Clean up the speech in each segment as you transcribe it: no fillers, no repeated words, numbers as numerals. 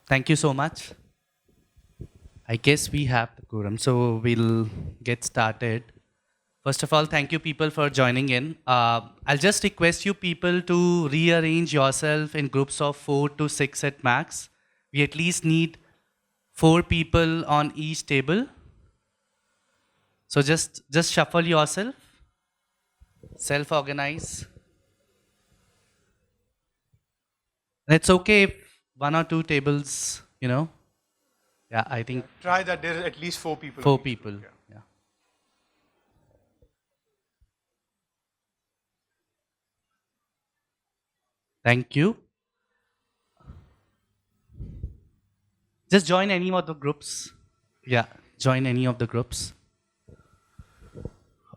Thank you so much. I guess we have the quorum, so we'll get started. First of all, thank you people for joining in. I'll just request you people to rearrange yourself in groups of 4 to 6 at max. We at least need 4 people on each table. So just shuffle yourself, self-organize. And it's okay if 1 or 2 tables, Yeah, I think Try that there are at least 4 people on four each people. group. Yeah. Yeah. Thank you. Just join any of the groups. Yeah, join any of the groups.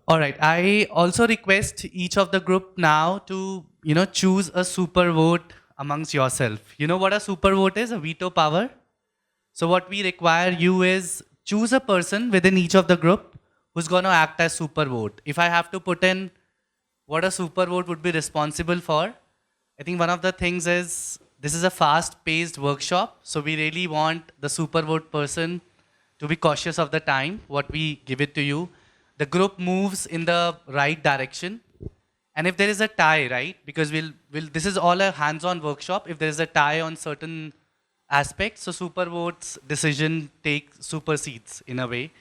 All right. I also request each of the group now to, choose a super vote amongst yourself. You know what a super vote is? A veto power. So what we require you is choose a person within each of the group who's going to act as super vote. If I have to put in what a super vote would be responsible for, I think one of the things is this is a fast paced workshop. So we really want the super vote person to be cautious of the time, what we give it to you. The group moves in the right direction. And if there is a tie, right? Because this is all a hands-on workshop. If there is a tie on certain aspects, so super votes decision take supersedes in a way,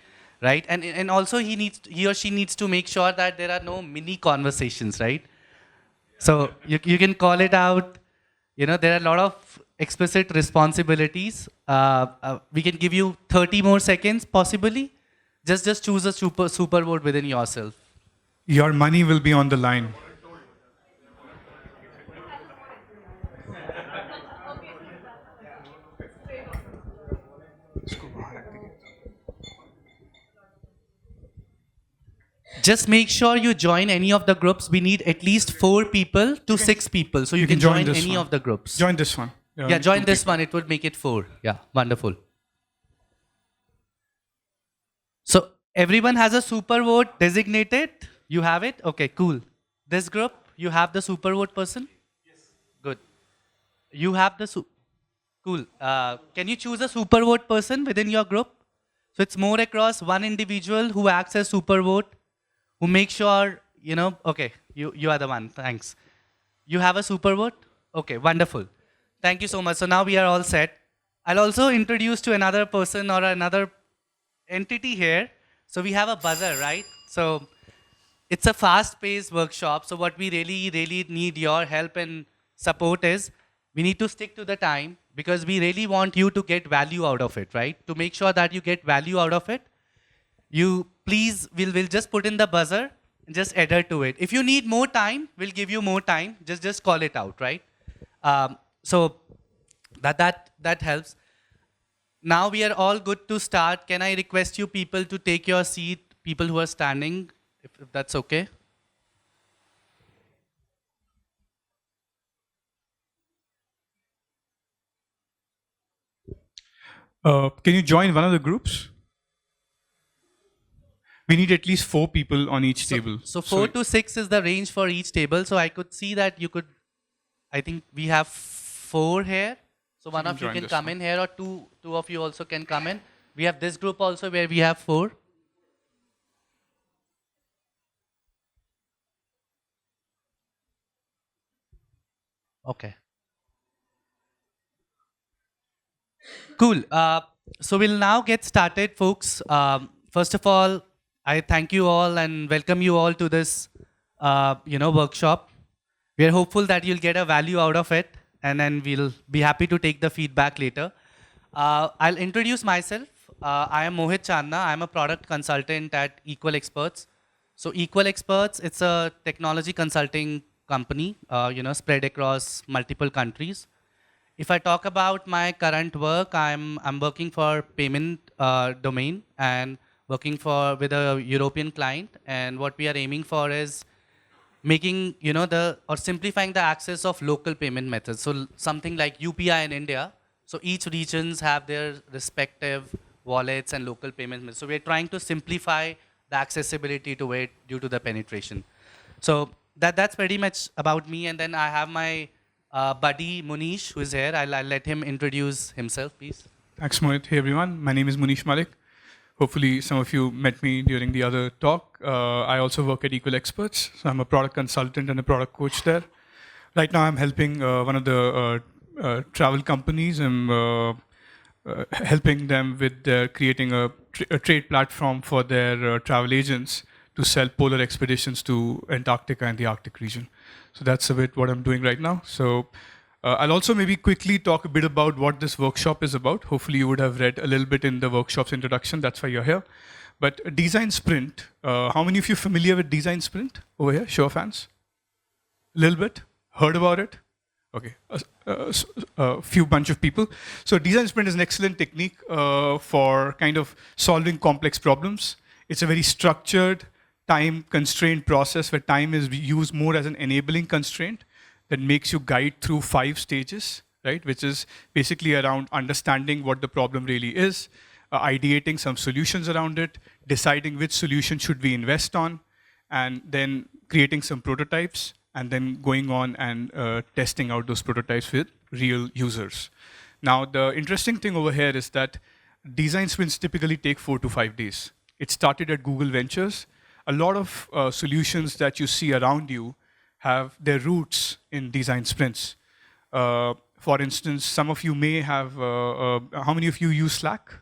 right? And also he or she needs to make sure that there are no mini conversations, right? So you can call it out. There are a lot of explicit responsibilities. We can give you 30 more seconds, possibly. Just choose a super vote within yourself. Your money will be on the line. Just make sure you join any of the groups. We need at least 4 people to 6 people. So you can join join this any one. of the groups. Join this one. Yeah, join this one. It would make it 4. Yeah, wonderful. So everyone has a super vote designated. You have it? Okay, cool. This group, you have the super vote person? Good. You have the cool. Can you choose a super vote person within your group? So it's more across one individual who acts as super vote, who makes sure, okay, you are the one. Thanks. You have a super vote? Okay, wonderful. Thank you so much. So now we are all set. I'll also introduce to another person or another entity here. So we have a buzzer, right? So it's a fast-paced workshop. So what we really, really need your help and support is we need to stick to the time because we really want you to get value out of it, right? To make sure that you get value out of it, you please, we'll just put in the buzzer and just adhere to it. If you need more time, we'll give you more time. Just call it out, right? So that helps. Now we are all good to start. Can I request you people to take your seat, people who are standing, if that's okay? Can you join one of the groups? We need at least 4 people on each table. So 4 to 6 is the range for each table. So I could see that you could, I think we have 4 here. So one can of you join can this come one. in here or two of you also can come in. We have this group also where we have 4. Okay. Cool. So we'll now get started, folks. First of all, I thank you all and welcome you all to this, workshop. We are hopeful that you'll get a value out of it, and then we'll be happy to take the feedback later. I'll introduce myself. I am Mohit Chandna. I'm a product consultant at Equal Experts. So Equal Experts, it's a technology consulting company, spread across multiple countries. If I talk about my current work, I'm working for payment domain and working for with a European client. And what we are aiming for is making the or simplifying the access of local payment methods. So something like UPI in India. So each regions have their respective wallets and local payment methods. So we're trying to simplify the accessibility to it due to the penetration. So that's pretty much about me. And then I have my buddy Munish, who is here. I'll let him introduce himself, please. Thanks, Mohit. Hey, everyone. My name is Munish Malik. Hopefully, some of you met me during the other talk. I also work at Equal Experts. So I'm a product consultant and a product coach there. Right now, I'm helping one of the travel companies. I'm helping them with creating a trade platform for their travel agents to sell polar expeditions to Antarctica and the Arctic region. So that's a bit what I'm doing right now. So I'll also maybe quickly talk a bit about what this workshop is about. Hopefully, you would have read a little bit in the workshop's introduction. That's why you're here. But Design Sprint, how many of you are familiar with Design Sprint over here? Show of hands. A little bit? Heard about it? Okay, a few bunch of people. So Design Sprint is an excellent technique for kind of solving complex problems. It's a very structured, time-constrained process where time is used more as an enabling constraint that makes you guide through 5 stages, right? Which is basically around understanding what the problem really is, ideating some solutions around it, deciding which solution should we invest on, and then creating some prototypes, and then going on and testing out those prototypes with real users. Now, the interesting thing over here is that design sprints typically take 4 to 5 days. It started at Google Ventures. A lot of solutions that you see around you have their roots in design sprints. For instance, some of you may have, how many of you use Slack?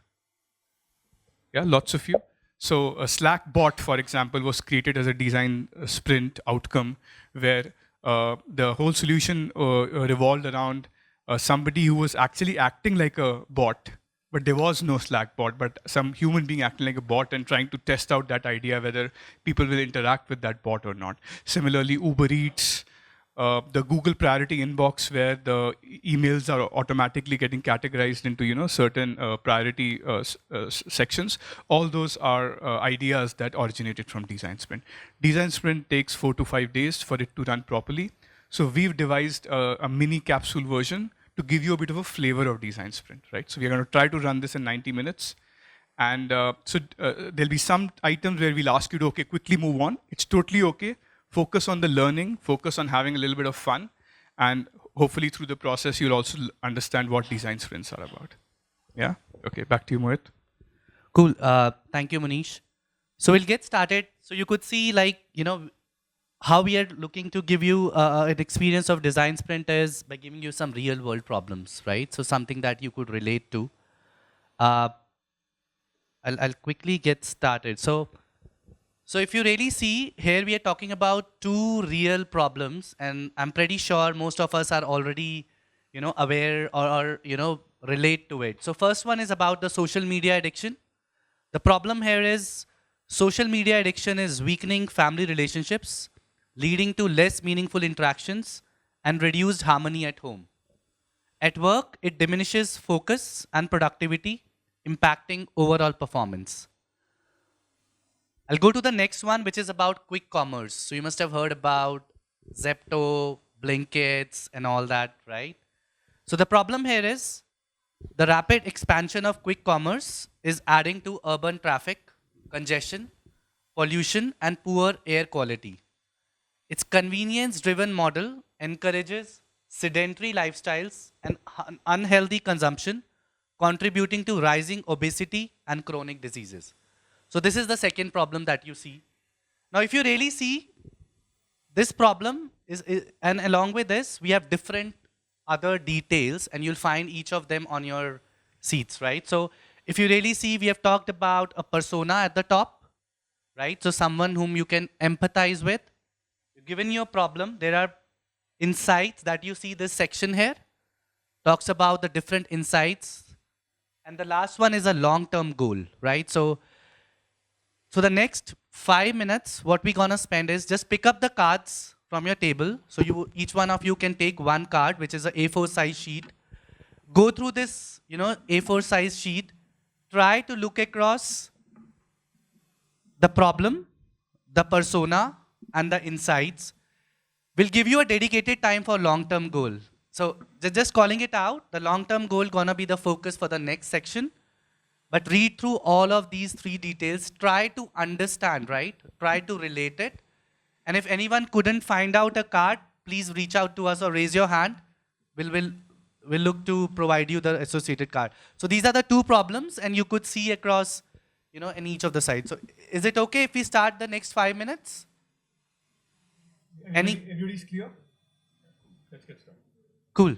Yeah, lots of you. So a Slack bot, for example, was created as a design sprint outcome where the whole solution revolved around somebody who was actually acting like a bot, but there was no Slack bot, but some human being acting like a bot and trying to test out that idea whether people will interact with that bot or not. Similarly, Uber Eats, the Google priority inbox where the emails are automatically getting categorized into certain priority sections. All those are ideas that originated from Design Sprint. Design Sprint takes 4 to 5 days for it to run properly. So we've devised a mini capsule version to give you a bit of a flavor of Design Sprint, right? So we're going to try to run this in 90 minutes. And there'll be some items where we'll ask you to, okay, quickly move on. It's totally okay. Focus on the learning, focus on having a little bit of fun, and hopefully through the process, you'll also understand what design sprints are about. Yeah? Okay, back to you, Mohit. Cool. Thank you, Munish. So we'll get started. So you could see how we are looking to give you an experience of design sprint is by giving you some real world problems, right? So something that you could relate to. I'll quickly get started. So if you really see, here we are talking about 2 real problems, and I'm pretty sure most of us are already, aware or relate to it. So first one is about the social media addiction. The problem here is social media addiction is weakening family relationships, leading to less meaningful interactions and reduced harmony at home. At work, it diminishes focus and productivity, impacting overall performance. I'll go to the next one, which is about quick commerce. So you must have heard about Zepto, Blinkits, and all that, right? So the problem here is the rapid expansion of quick commerce is adding to urban traffic, congestion, pollution, and poor air quality. Its convenience-driven model encourages sedentary lifestyles and unhealthy consumption, contributing to rising obesity and chronic diseases. So this is the second problem that you see. Now, if you really see, this problem and along with this, we have different other details, and you'll find each of them on your seats, right? So if you really see, we have talked about a persona at the top, right? So someone whom you can empathize with. Given your problem, there are insights that you see this section here. Talks about the different insights. And the last one is a long-term goal, right? So the next 5 minutes, what we're gonna spend is just pick up the cards from your table. So each one of you can take one card, which is a A4 size sheet. Go through this, A4 size sheet. Try to look across the problem, the persona, and the insights. We'll give you a dedicated time for long-term goal. So just calling it out, the long-term goal gonna be the focus for the next section. But read through all of these 3 details, try to understand, right? Try to relate it. And if anyone couldn't find out a card, please reach out to us or raise your hand. will will will look to provide you the associated card. So these are the two problems, and you could see across, in each of the sites. So is it okay if we start the next 5 minutes? Any Everybody's clear? Let's get started. cool.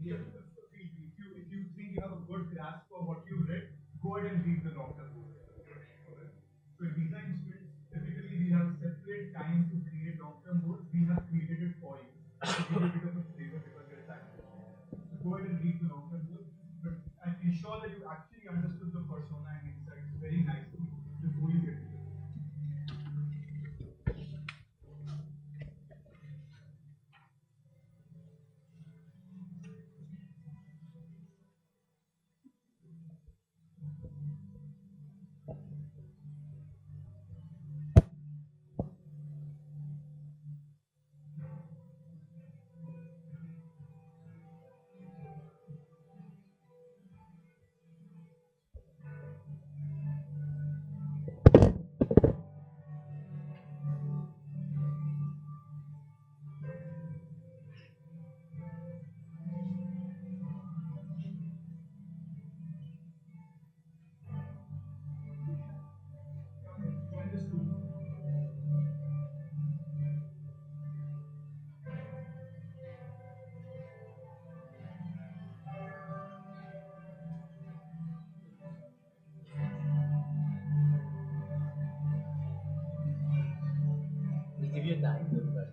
Yeah, if you think you have a good grasp of what you read, go ahead and read the long-term goal. Okay. So in design sprints, typically we have separate time to create long-term goals. We have created it for you to give you a bit of a flavor because you're time. So go ahead and read the long-term goals, but and ensure that you actually understood the persona and insights very nicely before you get to it. Understood. We'll give you time, don't worry.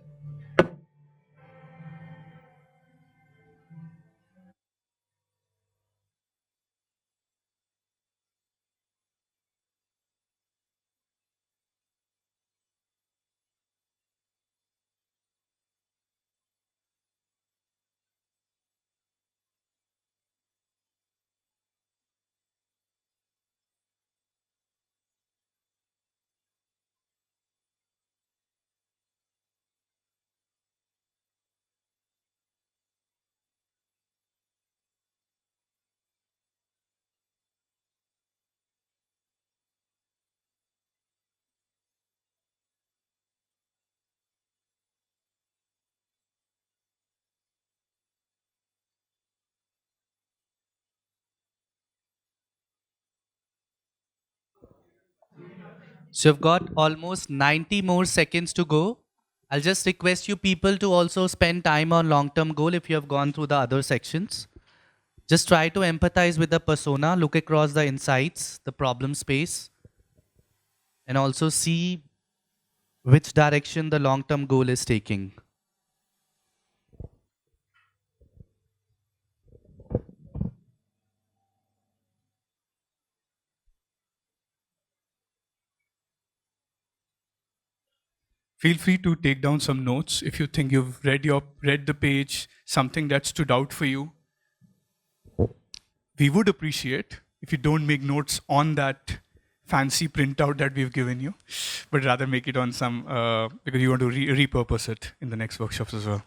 So you've got almost 90 more seconds to go. I'll just request you people to also spend time on long-term goal if you have gone through the other sections. Just try to empathize with the persona, look across the insights, the problem space, and also see which direction the long-term goal is taking. Feel free to take down some notes if you think you've read the page, something that stood out for you. We would appreciate if you don't make notes on that fancy printout that we've given you, but rather make it on some because you want to repurpose it in the next workshops as well.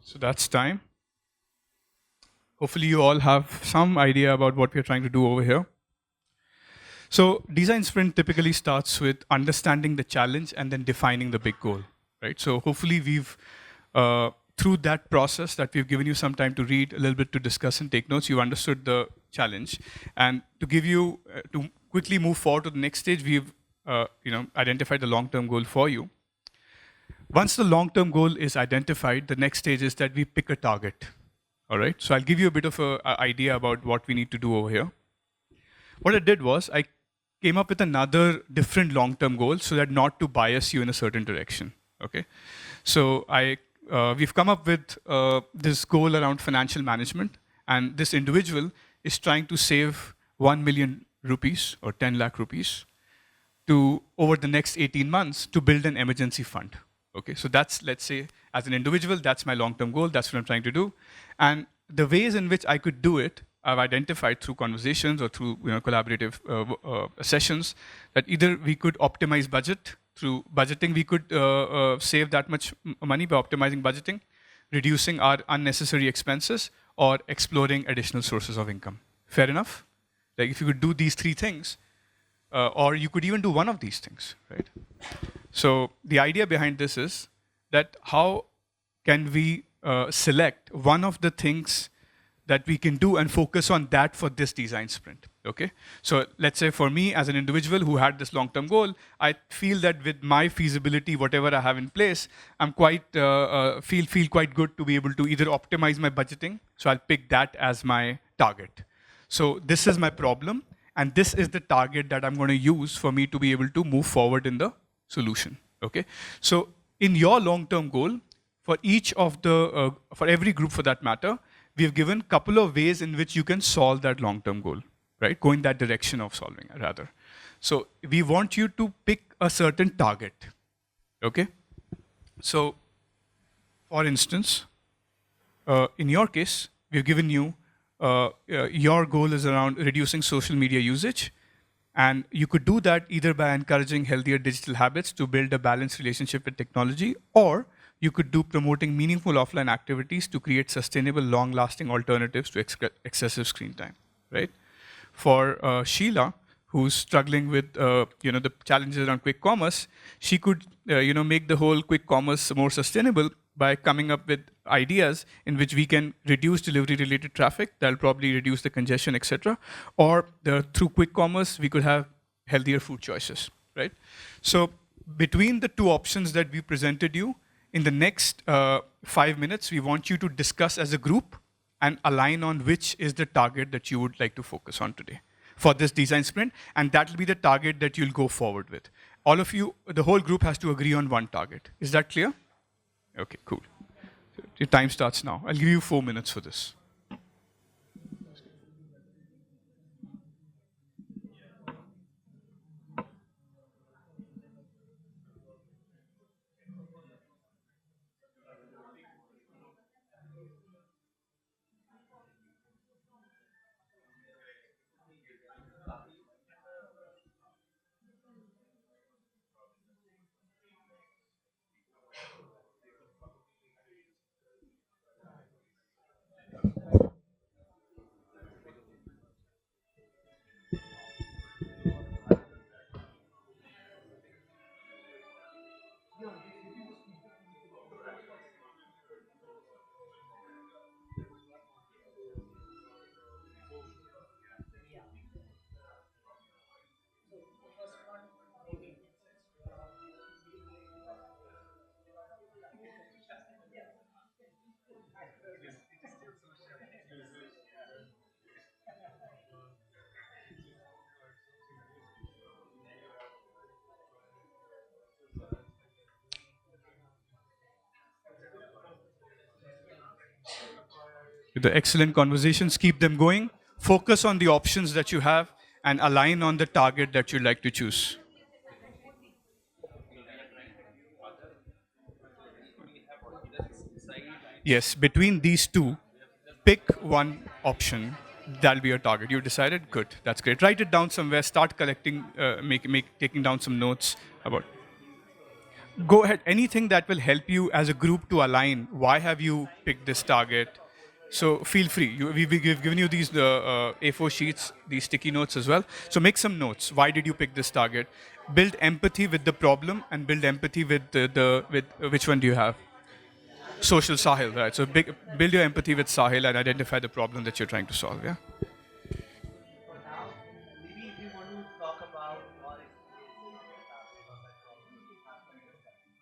So that's time. Hopefully you all have some idea about what we're trying to do over here. So design sprint typically starts with understanding the challenge and then defining the big goal, right? So hopefully we've, through that process that we've given you some time to read, a little bit to discuss and take notes, you understood the challenge. And to give you, to quickly move forward to the next stage, we've identified the long-term goal for you. Once the long-term goal is identified, the next stage is that we pick a target. All right. So I'll give you a bit of a idea about what we need to do over here. What I did was I came up with another different long-term goal so that not to bias you in a certain direction. Okay. So we've come up with this goal around financial management, and this individual is trying to save 1 million rupees or 10 lakh rupees to over the next 18 months to build an emergency fund. Okay, so that's, let's say, as an individual, that's my long-term goal. That's what I'm trying to do. And the ways in which I could do it, I've identified through conversations or through collaborative sessions that either we could optimize budget. Through budgeting, we could save that much money by optimizing budgeting, reducing our unnecessary expenses, or exploring additional sources of income. Fair enough? Like if you could do these three things, or you could even do one of these things, right? So the idea behind this is that how can we select one of the things that we can do and focus on that for this design sprint, okay? So let's say for me as an individual who had this long-term goal, I feel that with my feasibility, whatever I have in place, I'm quite, feel quite good to be able to either optimize my budgeting, so I'll pick that as my target. So this is my problem, and this is the target that I'm going to use for me to be able to move forward in the solution. Okay. So in your long-term goal, for each of the, for every group for that matter, we've given a couple of ways in which you can solve that long-term goal, right? Go in that direction of solving it, rather. So we want you to pick a certain target. Okay. So for instance, in your case, we've given you your goal is around reducing social media usage. And you could do that either by encouraging healthier digital habits to build a balanced relationship with technology, or you could do promoting meaningful offline activities to create sustainable, long-lasting alternatives to excessive screen time, right? For Sheila, who's struggling with the challenges around quick commerce, she could make the whole quick commerce more sustainable by coming up with ideas in which we can reduce delivery-related traffic. That'll probably reduce the congestion, etc. Or through quick commerce, we could have healthier food choices, right? So between the two options that we presented you, in the next 5 minutes, we want you to discuss as a group and align on which is the target that you would like to focus on today for this design sprint, and that will be the target that you'll go forward with. All of you, the whole group has to agree on one target. Is that clear? Okay, cool. Your time starts now. I'll give you 4 minutes for this. With the excellent conversations, keep them going. Focus on the options that you have and align on the target that you'd like to choose. Yes, between these two, pick one option. That'll be your target. You decided? Good. That's great. Write it down somewhere. Start collecting, taking down some notes about. go ahead. Anything that will help you as a group to align. Why have you picked this target? So feel free. We've given you these A4 sheets, these sticky notes as well. So make some notes. Why did you pick this target? Build empathy with the problem and build empathy with with which one do you have? Social Sahil, right? So build your empathy with Sahil and identify the problem that you're trying to solve. Yeah. For now, maybe if you want to talk about your experiences on that problem, we have some discussion.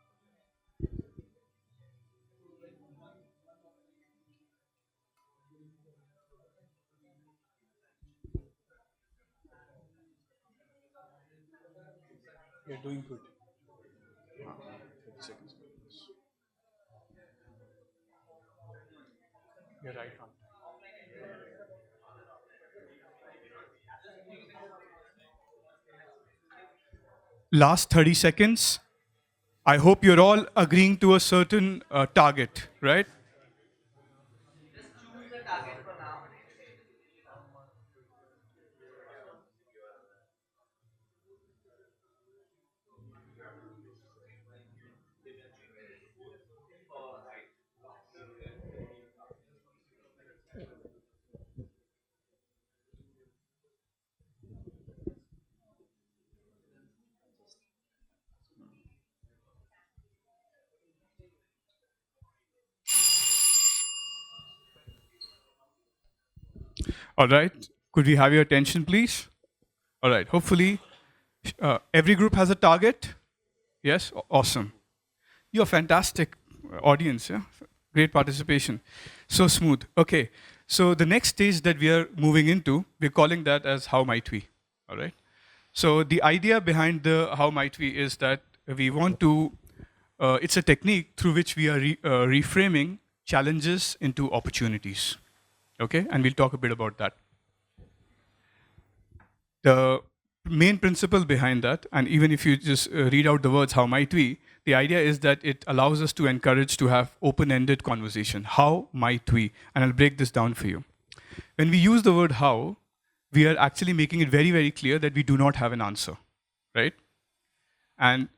You're doing good. You're right on. Last 30 seconds. I hope you're all agreeing to a certain target, right? Just choose the target for now. All right. Could we have your attention, please? All right. Hopefully, every group has a target. Yes. Awesome. You're a fantastic audience. Yeah. Great participation. So smooth. Okay. So the next stage that we are moving into, we're calling that as how might we. All right. So the idea behind the how might we is that we want to. It's a technique through which we are reframing challenges into opportunities. Okay, and we'll talk a bit about that. The main principle behind that, and even if you just read out the words, how might we, the idea is that it allows us to encourage to have open-ended conversation. How might we? And I'll break this down for you. When we use the word how, we are actually making it very, very clear that we do not have an answer, right? And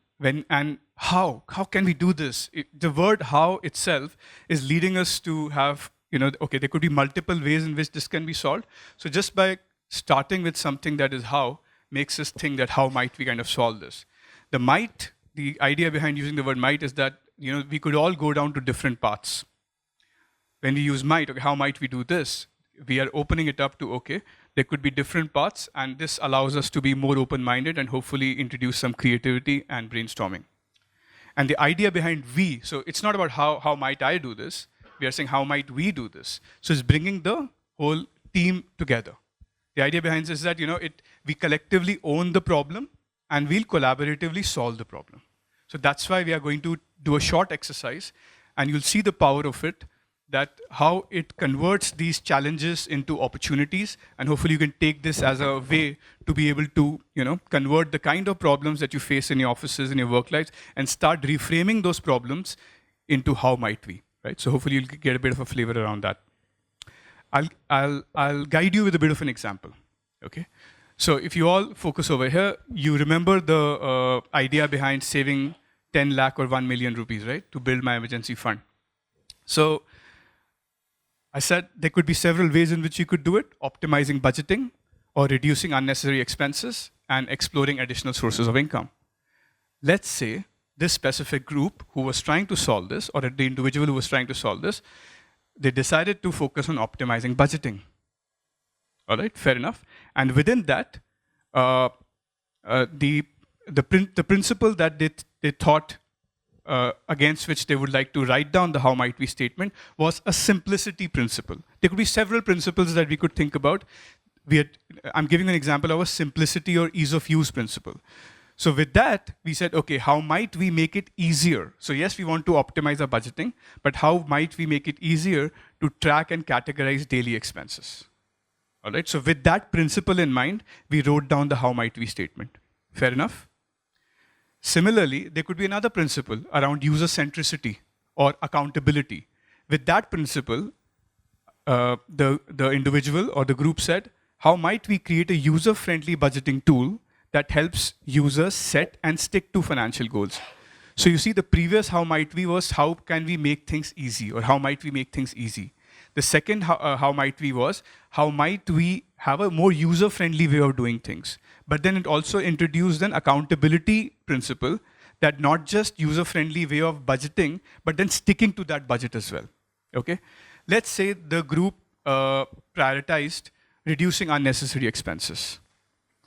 how can we do this? The word how itself is leading us to have, okay, there could be multiple ways in which this can be solved. So just by starting with something that is how makes us think that how might we kind of solve this. The idea behind using the word might is that we could all go down to different paths. When we use might, okay, how might we do this? We are opening it up to, okay, there could be different paths, and this allows us to be more open-minded and hopefully introduce some creativity and brainstorming. And the idea behind we, so it's not about how might I do this, we are saying how might we do this. So it's bringing the whole team together. The idea behind this is that we collectively own the problem and we'll collaboratively solve the problem. So that's why we are going to do a short exercise, and you'll see the power of it, that how it converts these challenges into opportunities, and hopefully you can take this as a way to be able to convert the kind of problems that you face in your offices, in your work lives, and start reframing those problems into how might we, right? So hopefully you'll get a bit of a flavor around that. I'll guide you with a bit of an example, okay? So if you all focus over here, you remember the idea behind saving 10 lakh or 1 million rupees, right? To build my emergency fund. So I said there could be several ways in which you could do it: optimizing budgeting, or reducing unnecessary expenses, and exploring additional sources of income. Let's say this specific group who was trying to solve this, or the individual who was trying to solve this, they decided to focus on optimizing budgeting. All right, fair enough. And within that, the principle that they thought against which they would like to write down the how might we statement was a simplicity principle. There could be several principles that we could think about. I'm giving an example of a simplicity or ease of use principle. So with that, we said, okay, how might we make it easier? So yes, we want to optimize our budgeting, but how might we make it easier to track and categorize daily expenses? All right, so with that principle in mind, we wrote down the how might we statement. Fair enough? Similarly, there could be another principle around user centricity or accountability. With that principle, the individual or the group said, how might we create a user-friendly budgeting tool that helps users set and stick to financial goals? So you see, the previous how might we was how can we make things easy, or how might we make things easy. The second how might we was how might we have a more user-friendly way of doing things. But then it also introduced an accountability principle, that not just user-friendly way of budgeting, but then sticking to that budget as well. Okay, let's say the group prioritized reducing unnecessary expenses.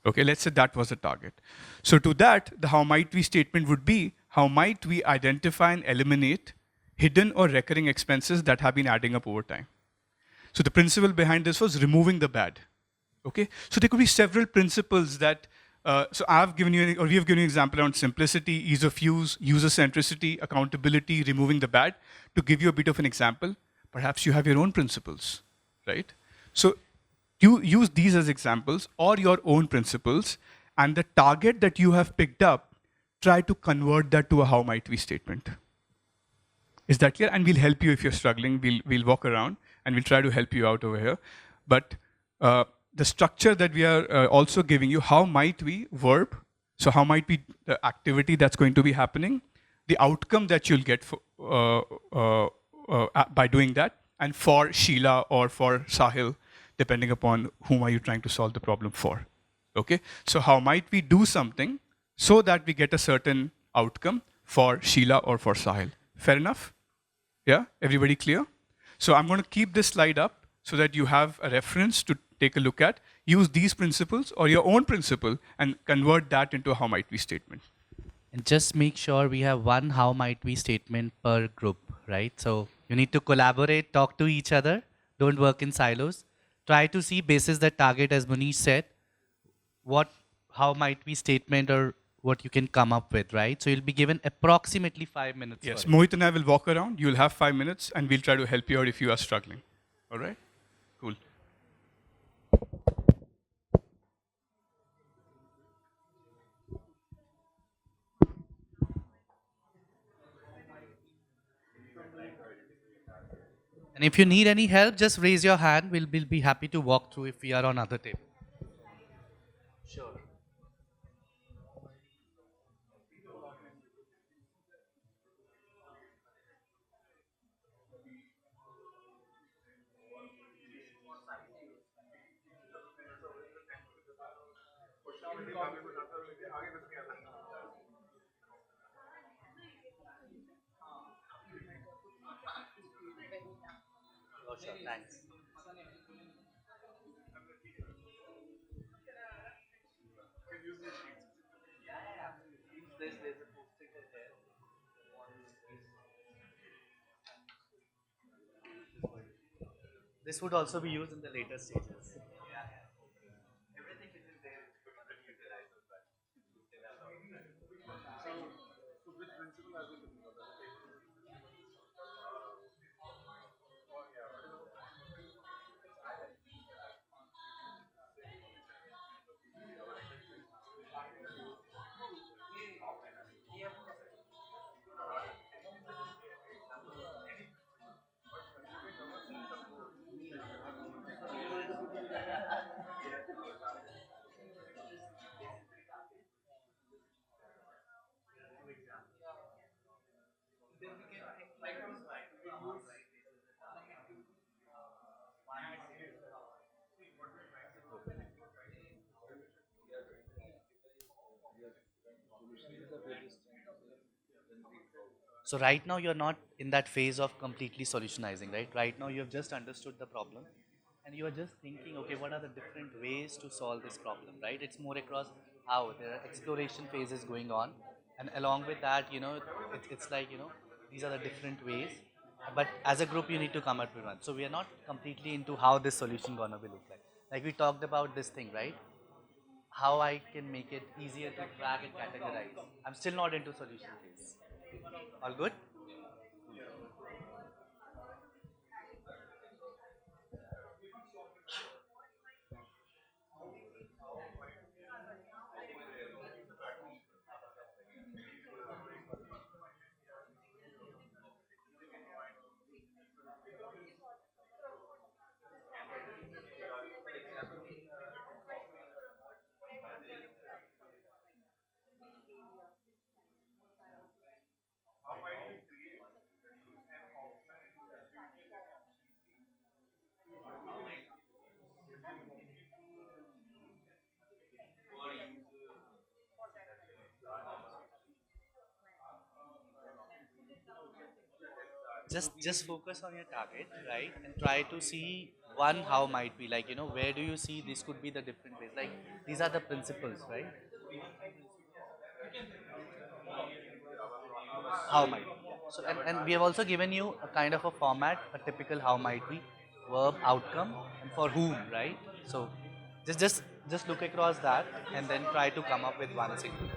Okay, let's say that was the target. So to that, the how might we statement would be, how might we identify and eliminate hidden or recurring expenses that have been adding up over time? So the principle behind this was removing the bad. Okay, so there could be several principles that. So I've given you, or we have given you an example around simplicity, ease of use, user centricity, accountability, removing the bad. To give you a bit of an example, perhaps you have your own principles, right? So you use these as examples or your own principles, and the target that you have picked up, try to convert that to a how might we statement. Is that clear? And we'll help you if you're struggling. We'll walk around and we'll try to help you out over here. But the structure that we are also giving you, how might we verb? So how might be the activity that's going to be happening, the outcome that you'll get for, by doing that, and for Sheila or for Sahil, depending upon whom are you trying to solve the problem for. Okay, so how might we do something so that we get a certain outcome for Sheila or for Sahil? Fair enough? Yeah, everybody clear? So I'm going to keep this slide up so that you have a reference to take a look at. Use these principles or your own principle and convert that into a how might we statement. And just make sure we have one how might we statement per group, right? So you need to collaborate, talk to each other, don't work in silos. Try to see basis the target, as Munish said, what how might we statement or what you can come up with, right? So you'll be given approximately 5 minutes. Yes, for it. Mohit and I will walk around. You'll have 5 minutes and we'll try to help you out if you are struggling. All right? Cool. And if you need any help, just raise your hand. We'll be happy to walk through if we are on other table. Sure. Oh, sure. Thanks. This would also be used in the later stages. So right now you're not in that phase of completely solutionizing, right? Right now you have just understood the problem and you are just thinking, okay, what are the different ways to solve this problem, right? It's more across how there are exploration phases going on, and along with that, it's like, these are the different ways. But as a group, you need to come up with one. So we are not completely into how this solution gonna be look like. Like we talked about this thing, right? How I can make it easier to track and categorize. I'm still not into solution phase. All good? just focus on your target, right? And try to see one how might be, like, where do you see this could be the different ways, like these are the principles, right? How might be, yeah. So and we have also given you a kind of a format, a typical how might be, verb, outcome, and for whom, right? So just look across that and then try to come up with one single.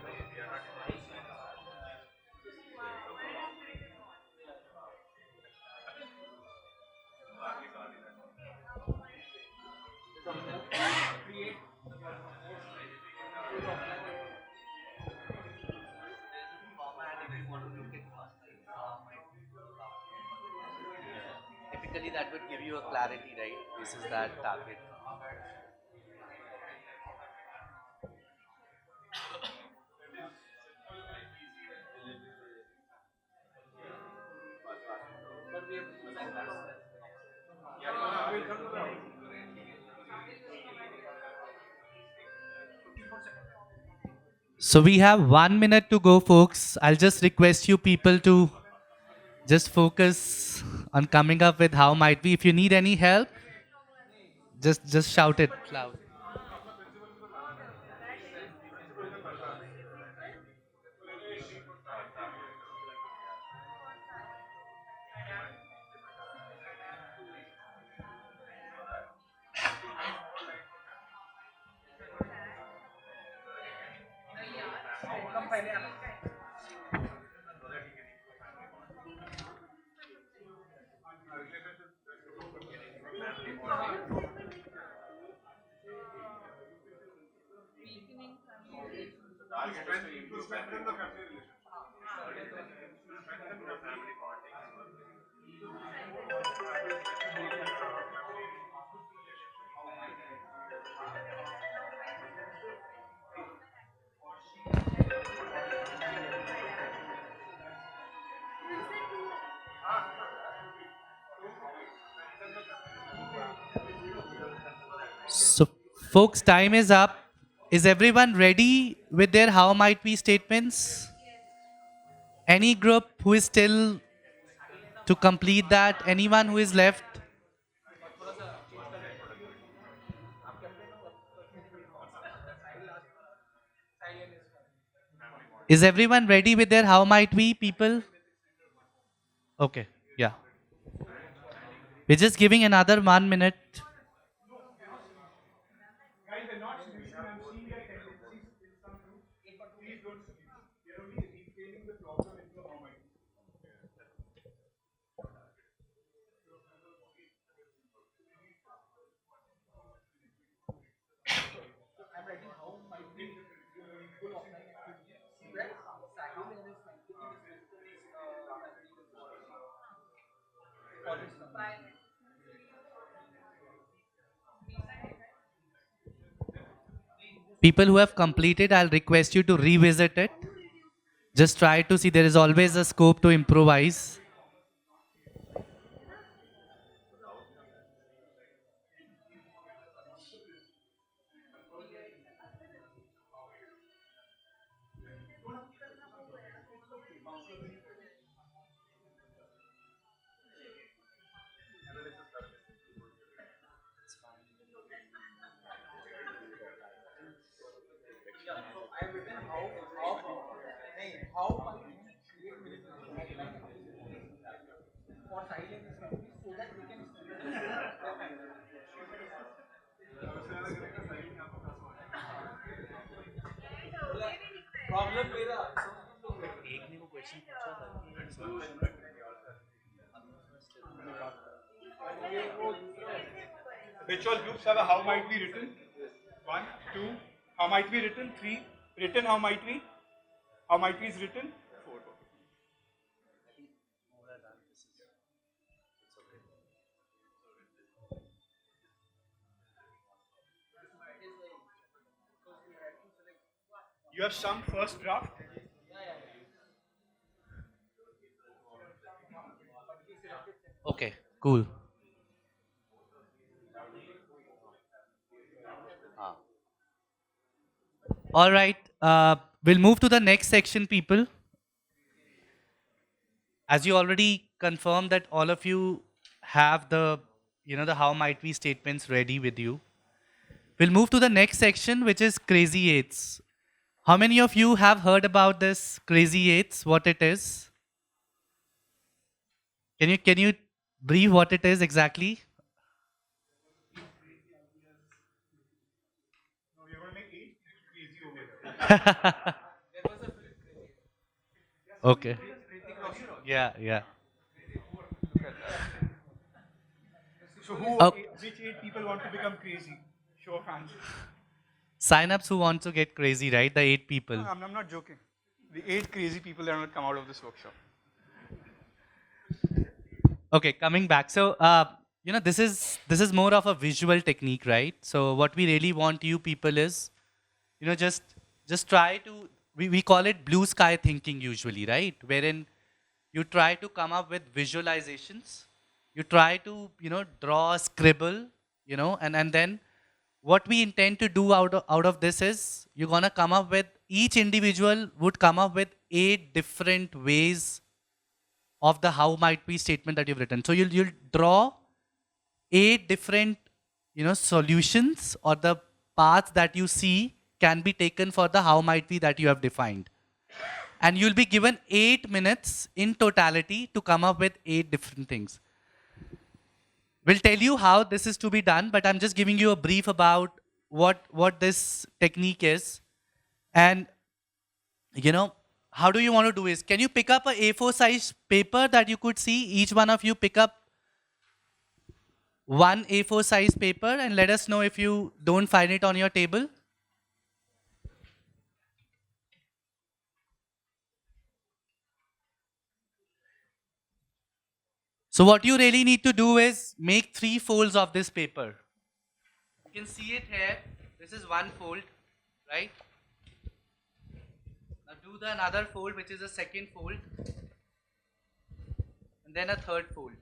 Typically that would give you a clarity, right? This is that target. So we have 1 minute to go, folks. I'll just request you people to just focus on coming up with how might be. If you need any help, just shout it loud. So, folks, time is up. Is everyone ready with their how might be statements? Any group who is still to complete that? Anyone who is left? Is everyone ready with their how might be, people? Okay, yeah. We're just giving another 1 minute. People who have completed, I'll request you to revisit it. Just try to see there is always a scope to improvise. Which all groups have a how might be written? One, two, how might be written? Three, written how might be? How might be is written? Four. You have some first draft. Okay, cool. All right, we'll move to the next section, people. As you already confirm that all of you have the how might we statements ready with you. We'll move to the next section, which is crazy eights. How many of you have heard about this crazy eights? What it is? Can you brief what it is exactly? Okay. Yeah, yeah. So who, Oh, which 8 people want to become crazy? Show of hands. sign-ups who want to get crazy, right? The 8 people. No, I'm not joking. The 8 crazy people that are going to come out of this workshop. Okay, coming back. So, this is more of a visual technique, right? So, what we really want you people is, just try to. We call it blue sky thinking usually, right? Wherein you try to come up with visualizations. You try to, draw, scribble, and then what we intend to do out of this is you're gonna come up with each individual would come up with 8 different ways of the how might be statement that you've written. So you'll draw 8 different solutions or the paths that you see can be taken for the how might be that you have defined. And you'll be given 8 minutes in totality to come up with 8 different things. We'll tell you how this is to be done, but I'm just giving you a brief about what this technique is. And how do you want to do is, can you pick up a A4 size paper that you could see? Each one of you pick up one A4 size paper and let us know if you don't find it on your table. So what you really need to do is make 3 folds of this paper. You can see it here. This is one fold, right? Now do the another fold, which is the second fold, and then a third fold.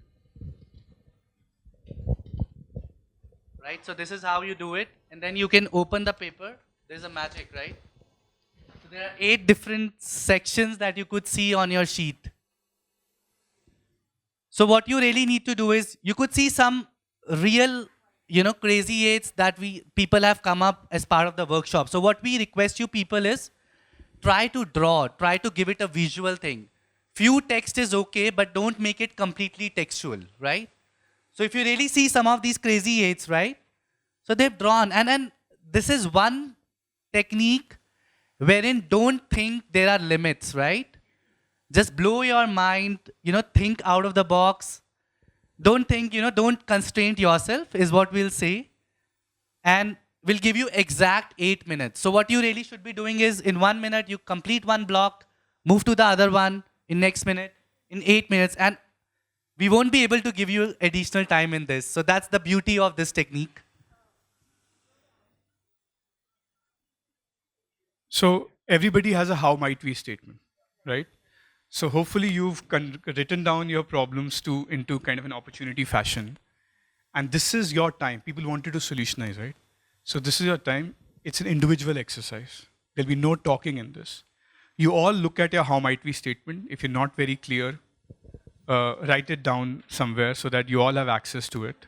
Right? So this is how you do it, and then you can open the paper. There's a magic, right? So there are 8 different sections that you could see on your sheet. So what you really need to do is, you could see some real, crazy aids that people have come up as part of the workshop. So what we request you people is, try to draw, try to give it a visual thing. Few text is okay, but don't make it completely textual, right? So if you really see some of these crazy aids, right? So they've drawn, and this is one technique wherein don't think there are limits, right? Just blow your mind, think out of the box. Don't think, don't constrain yourself is what we'll say. And we'll give you exact 8 minutes. So what you really should be doing is, in 1 minute, you complete one block, move to the other one in next minute, in 8 minutes, and we won't be able to give you additional time in this. So that's the beauty of this technique. So everybody has a how might we statement, right? So hopefully you've written down your problems into kind of an opportunity fashion. And this is your time. People wanted to solutionize, right? So this is your time. It's an individual exercise. There'll be no talking in this. You all look at your how might we statement. If you're not very clear, write it down somewhere so that you all have access to it.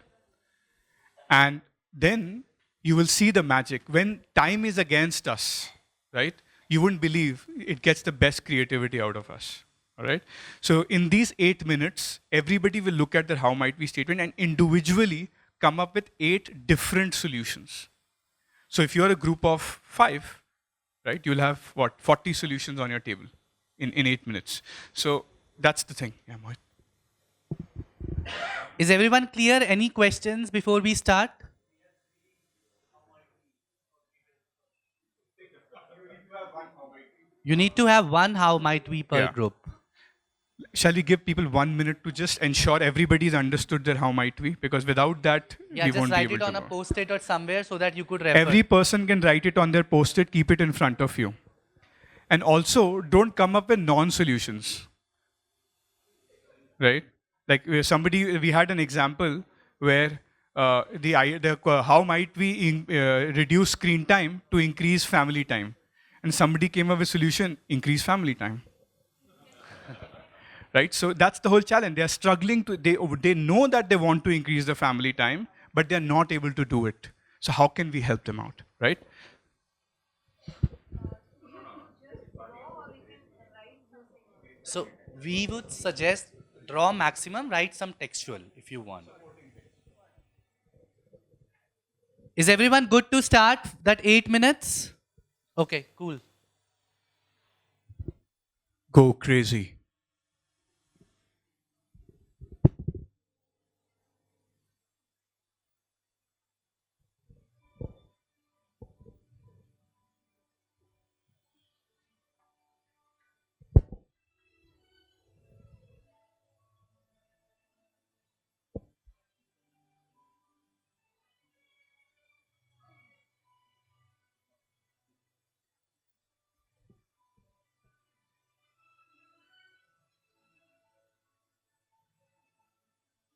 And then you will see the magic. When time is against us, right? You wouldn't believe it gets the best creativity out of us. All right. So in these 8 minutes, everybody will look at their how might we statement and individually come up with 8 different solutions. So if you're a group of 5, right, you'll have 40 solutions on your table in 8 minutes. So that's the thing. Yeah, Mohit. Is everyone clear? Any questions before we start? You need to have one how might we per Yeah. group. Shall we give people 1 minute to just ensure everybody's understood their how might we? Because without that, Yeah, we just won't be write able it to on a go. post-it or somewhere so that you could refer. Every person can write it on their post-it, keep it in front of you. And also, don't come up with non-solutions, right? Like we had an example where how might we reduce screen time to increase family time? And somebody came up with a solution, increase family time. right? So that's the whole challenge. They are struggling to, they know that they want to increase the family time, but they're not able to do it. So how can we help them out, right? So we would suggest draw maximum, write some textual if you want. Is everyone good to start that 8 minutes? Okay, cool. Go crazy.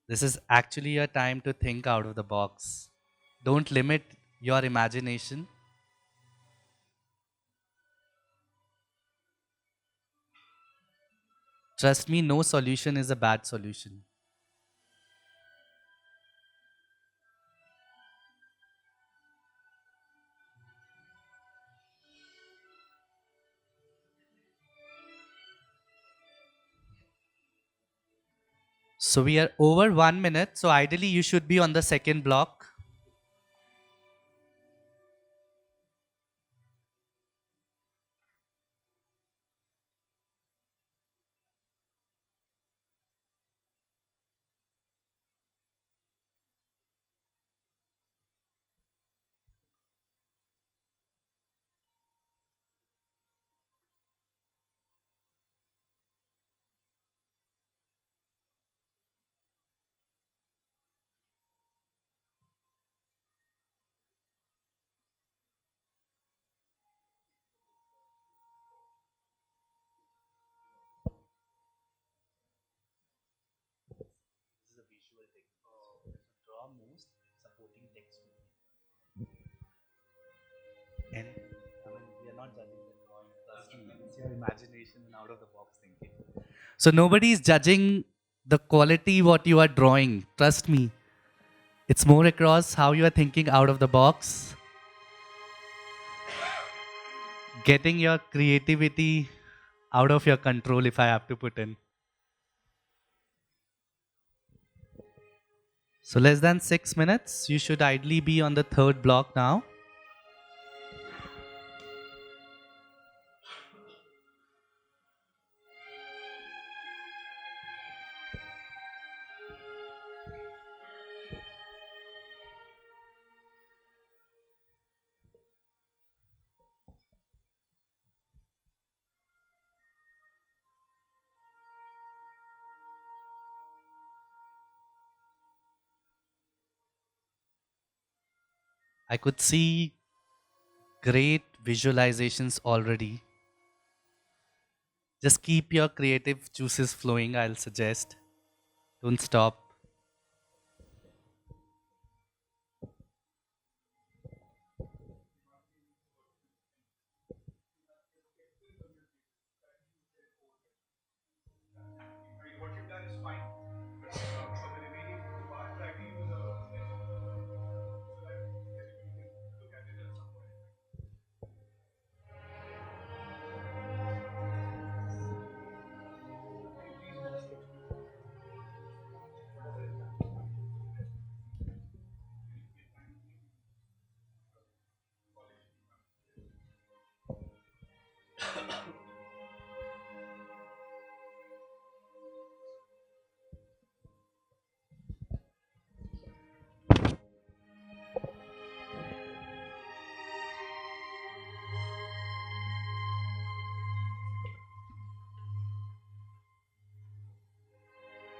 This is actually a time to think out of the box. Don't limit your imagination. Trust me, no solution is a bad solution. So we are over 1 minute. So ideally, you should be on the second block. Draw most supporting text. And I mean, we are not judging the drawing. Trust me, it's your imagination and out of the box thinking. So nobody is judging the quality what you are drawing. Trust me, it's more across how you are thinking out of the box, getting your creativity out of your control. If I have to put in, so less than 6 minutes. You should ideally be on the third block now. I could see great visualizations already. Just keep your creative juices flowing, I'll suggest. Don't stop.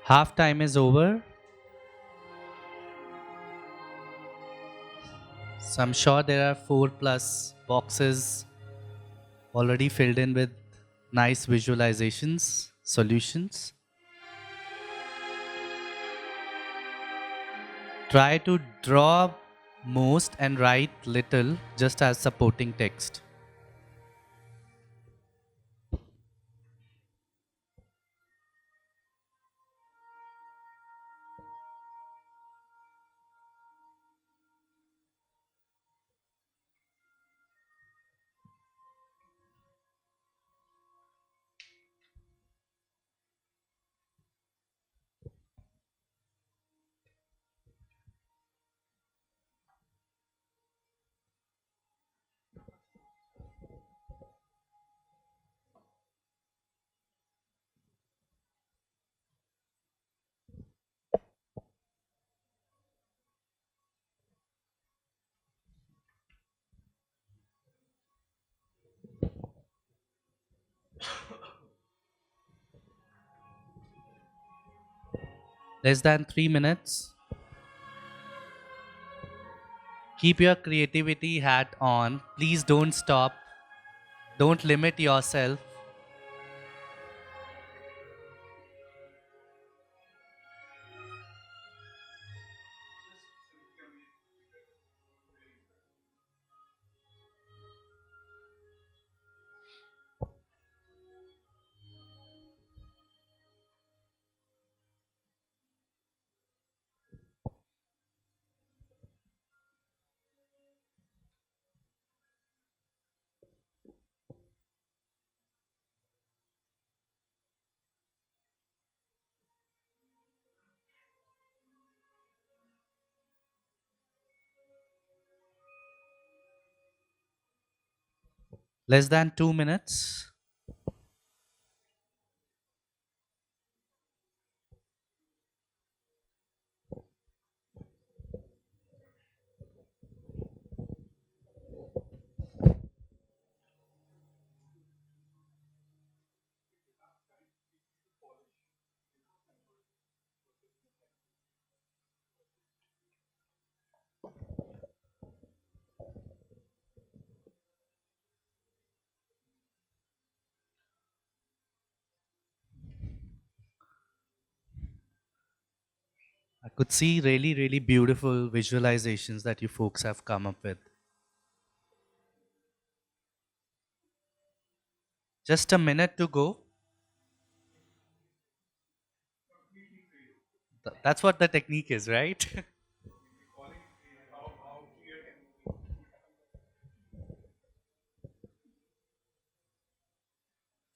Half time is over. So I'm sure there are 4+ boxes already filled in with nice visualizations, solutions. Try to draw most and write little just as supporting text. Less than 3 minutes. Keep your creativity hat on. Please don't stop. Don't limit yourself. Less than 2 minutes. I could see really, really beautiful visualizations that you folks have come up with. Just a minute to go. That's what the technique is, right?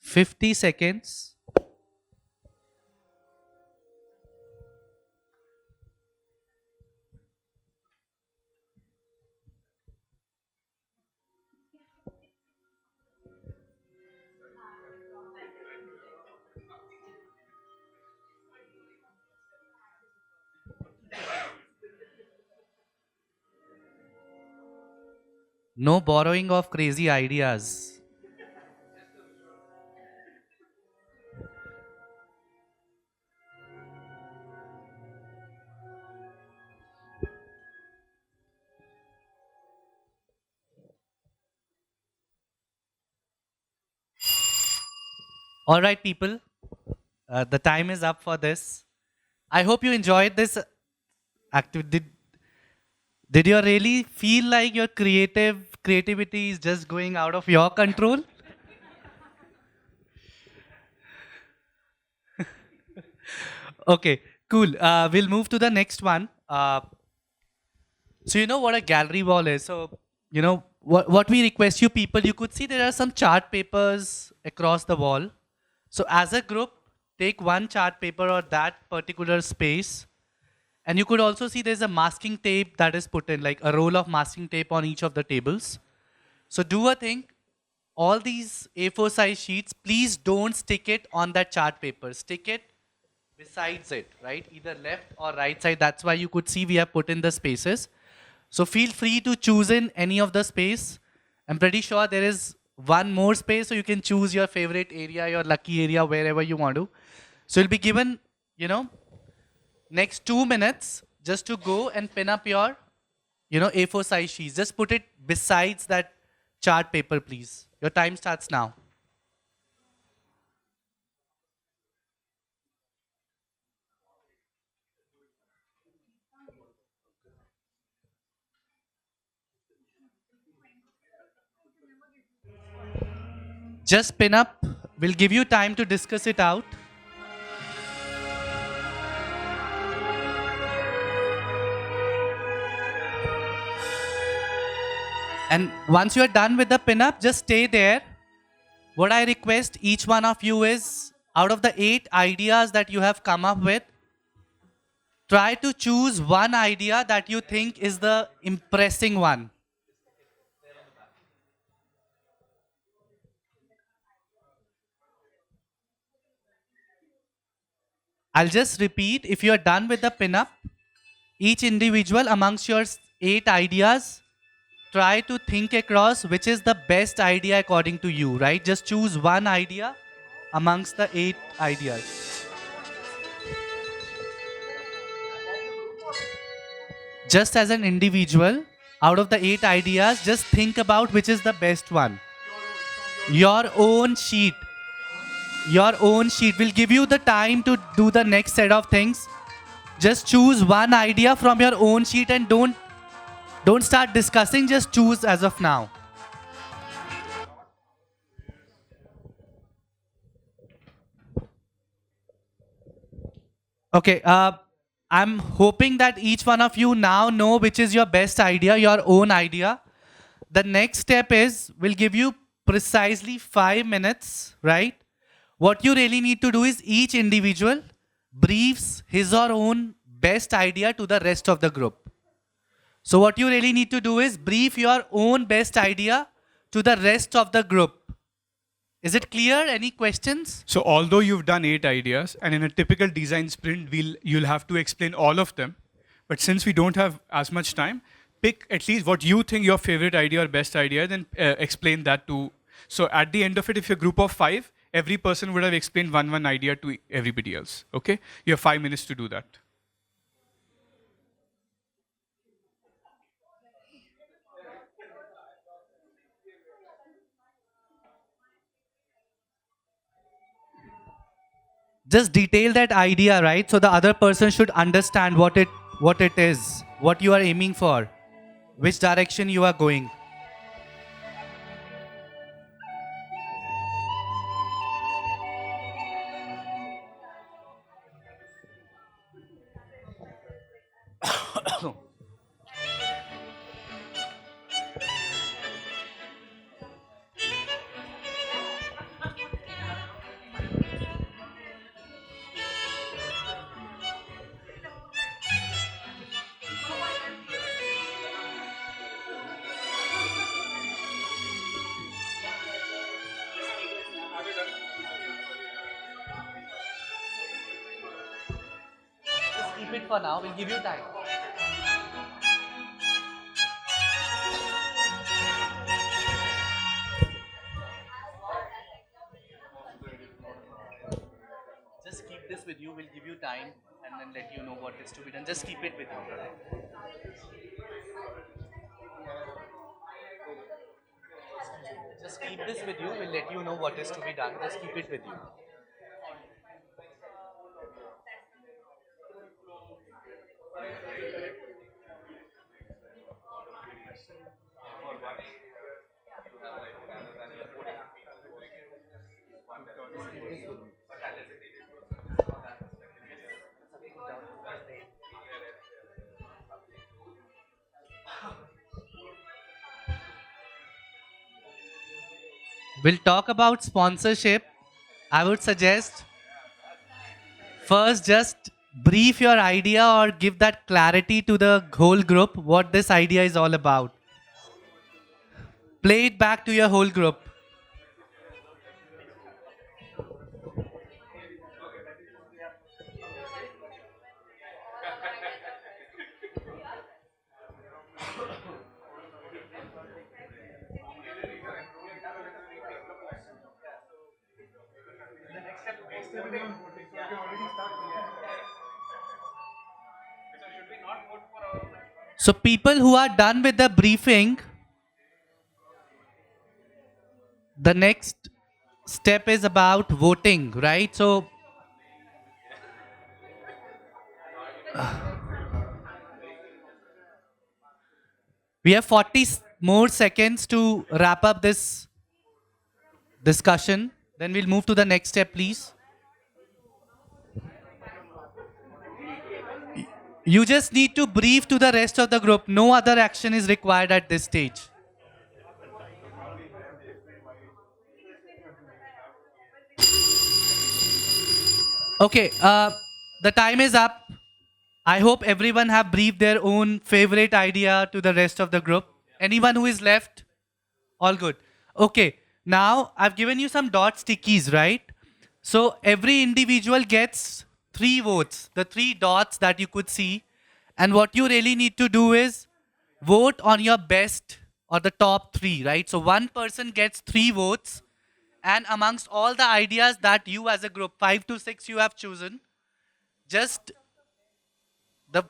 50 seconds. No borrowing of crazy ideas. All right, people. The time is up for this. I hope you enjoyed this activity. Did you really feel like your creativity is just going out of your control? Okay, cool. We'll move to the next one. So you know what a gallery wall is. So you know what we request you people. You could see there are some chart papers across the wall. So as a group, take one chart paper or that particular space, and you could also see there's a masking tape that is put in, like a roll of masking tape on each of the tables. So do a thing. All these A4 size sheets, please don't stick it on that chart paper. Stick it besides it, right? Either left or right side. That's why you could see we have put in the spaces. So feel free to choose in any of the space. I'm pretty sure there is one more space, so you can choose your favorite area, your lucky area, wherever you want to. So you'll be given, next 2 minutes just to go and pin up your, A4 size sheets. Just put it besides that chart paper, please. Your time starts now. Just pin up. We'll give you time to discuss it out. And once you're done with the pin-up, just stay there. What I request each one of you is, out of the 8 ideas that you have come up with, try to choose one idea that you think is the impressing one. I'll just repeat, if you're done with the pin-up, each individual amongst your 8 ideas, try to think across which is the best idea according to you, right? Just choose one idea amongst the 8 ideas. just as an individual, out of the 8 ideas, just think about which is the best one. Your own sheet. Your own sheet will give you the time to do the next set of things. Just choose one idea from your own sheet and don't start discussing, just choose as of now. Okay, I'm hoping that each one of you now know which is your best idea, your own idea. The next step is we'll give you precisely 5 minutes, right? What you really need to do is each individual briefs his or own best idea to the rest of the group. So what you really need to do is brief your own best idea to the rest of the group. Is it clear? Any questions? So although you've done 8 ideas, and in a typical design sprint, you'll have to explain all of them. But since we don't have as much time, pick at least what you think your favorite idea or best idea, then explain that to. So at the end of it, if you're a group of 5, every person would have explained one idea to everybody else. Okay, you have 5 minutes to do that. Just detail that idea, right? So the other person should understand what it is, what you are aiming for, which direction you are going. Just keep it for now. We'll give you time. Just keep this with you. We'll give you time and then let you know what is to be done. Just keep it with you. Just keep this with you. We'll let you know what is to be done. Just keep it with you. We'll talk about sponsorship. I would suggest first just brief your idea or give that clarity to the whole group what this idea is all about. Play it back to your whole group. So people who are done with the briefing, the next step is about voting, right? So we have 40 more seconds to wrap up this discussion. Then we'll move to the next step, please. You just need to brief to the rest of the group. No other action is required at this stage. Okay, the time is up. I hope everyone have briefed their own favorite idea to the rest of the group. Anyone who is left? All good. Okay, now I've given you some dot stickies, right? So every individual gets 3 votes, the 3 dots that you could see. And what you really need to do is vote on your best or the top 3, right? So one person gets 3 votes, and amongst all the ideas that you as a group, 5 to 6 you have chosen, just the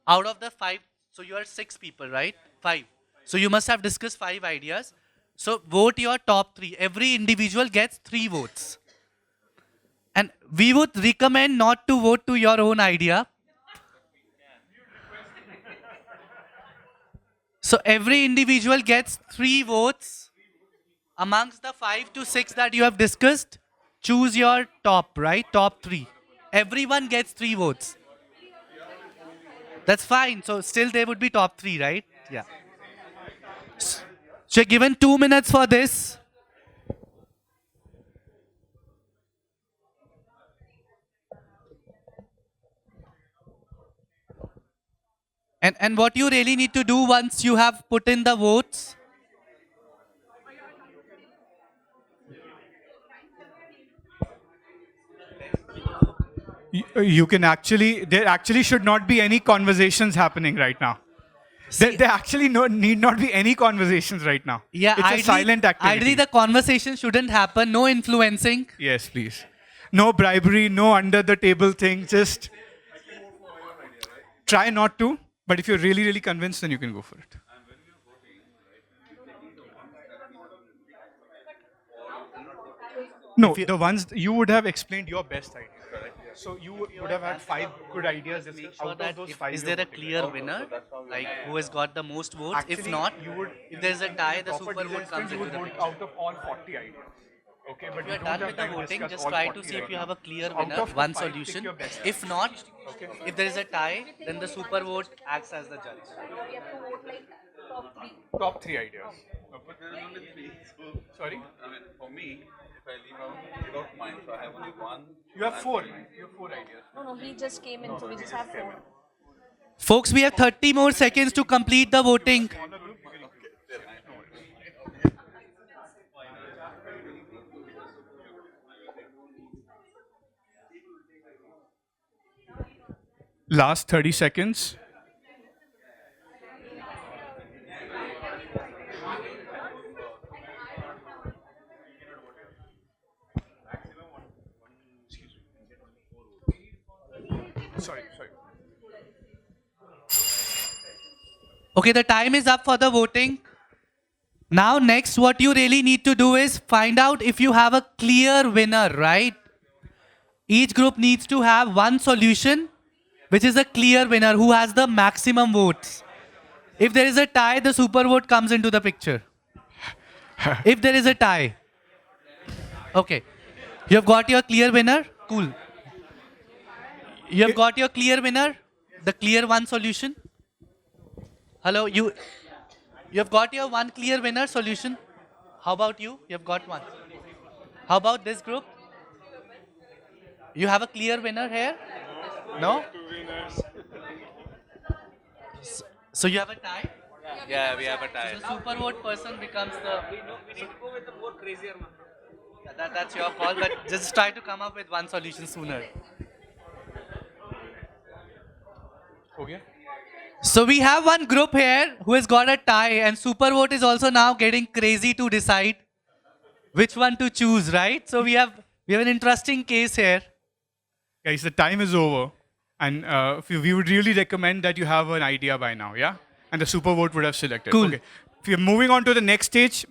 Out of the 5, so you are 6 people, right? 5. So you must have discussed 5 ideas. So vote your top 3. Every individual gets 3 votes. And we would recommend not to vote to your own idea. So every individual gets 3 votes amongst the 5 to 6 that you have discussed. Choose your top, right? Top 3. Everyone gets 3 votes. That's fine. So still they would be top 3, right? Yeah. So you're given 2 minutes for this. And what you really need to do once you have put in the votes, You can actually, there actually should not be any conversations happening right now. There actually need not be any conversations right now. yeah, It's a silent activity. ideally the conversation shouldn't happen, no influencing. Yes, please. No bribery, no under the table thing. Just try not to. But if you're really, really convinced, then you can go for it. No, the ones you would have explained your best idea. So you would have had 5 good ideas. Make Out sure of that those if, 5, is you're there a voting. clear winner, like who has got the most votes? If Actually, not, you would, if there's a tie, the proper super vote design comes sprint, you into the would picture. vote out of all 40 ideas. Okay, but If we you're don't done have with the time to voting, discuss just all try 40 to see if right you have now. a clear Out winner, of the one 5, pick solution. your best. If not, if there is a tie, then the super vote acts as the judge. We have to vote like top 3. Top 3 ideas. But there are only 3. So, Sorry? I mean, for me, if I leave out mine, so I have only 1. You have 4. You have 4 ideas. No, he just came in, so we just have 4. Folks, we have 30 more seconds to complete the voting. Last 30 seconds. Sorry. Okay, the time is up for the voting. Now, next, what you really need to do is find out if you have a clear winner, right? Each group needs to have one solution, which is a clear winner who has the maximum votes. If there is a tie, the super vote comes into the picture. If there is a tie. Okay. You have got your clear winner? Cool. You have got your clear winner? The clear one solution? Hello, you have got your one clear winner solution? How about you? You have got one. How about this group? You have a clear winner here? No? So you have a tie? Yeah, we have a tie. The super vote person becomes the... We need to go with the more crazier one. That's your call, but just try to come up with one solution sooner. Okay. So we have one group here who has got a tie, and super vote is also now getting crazy to decide which one to choose, right? So we have an interesting case here. Guys, the time is over. And we would really recommend that you have an idea by now, yeah? And the super vote would have selected. Cool. Okay. If you're moving on to the next stage,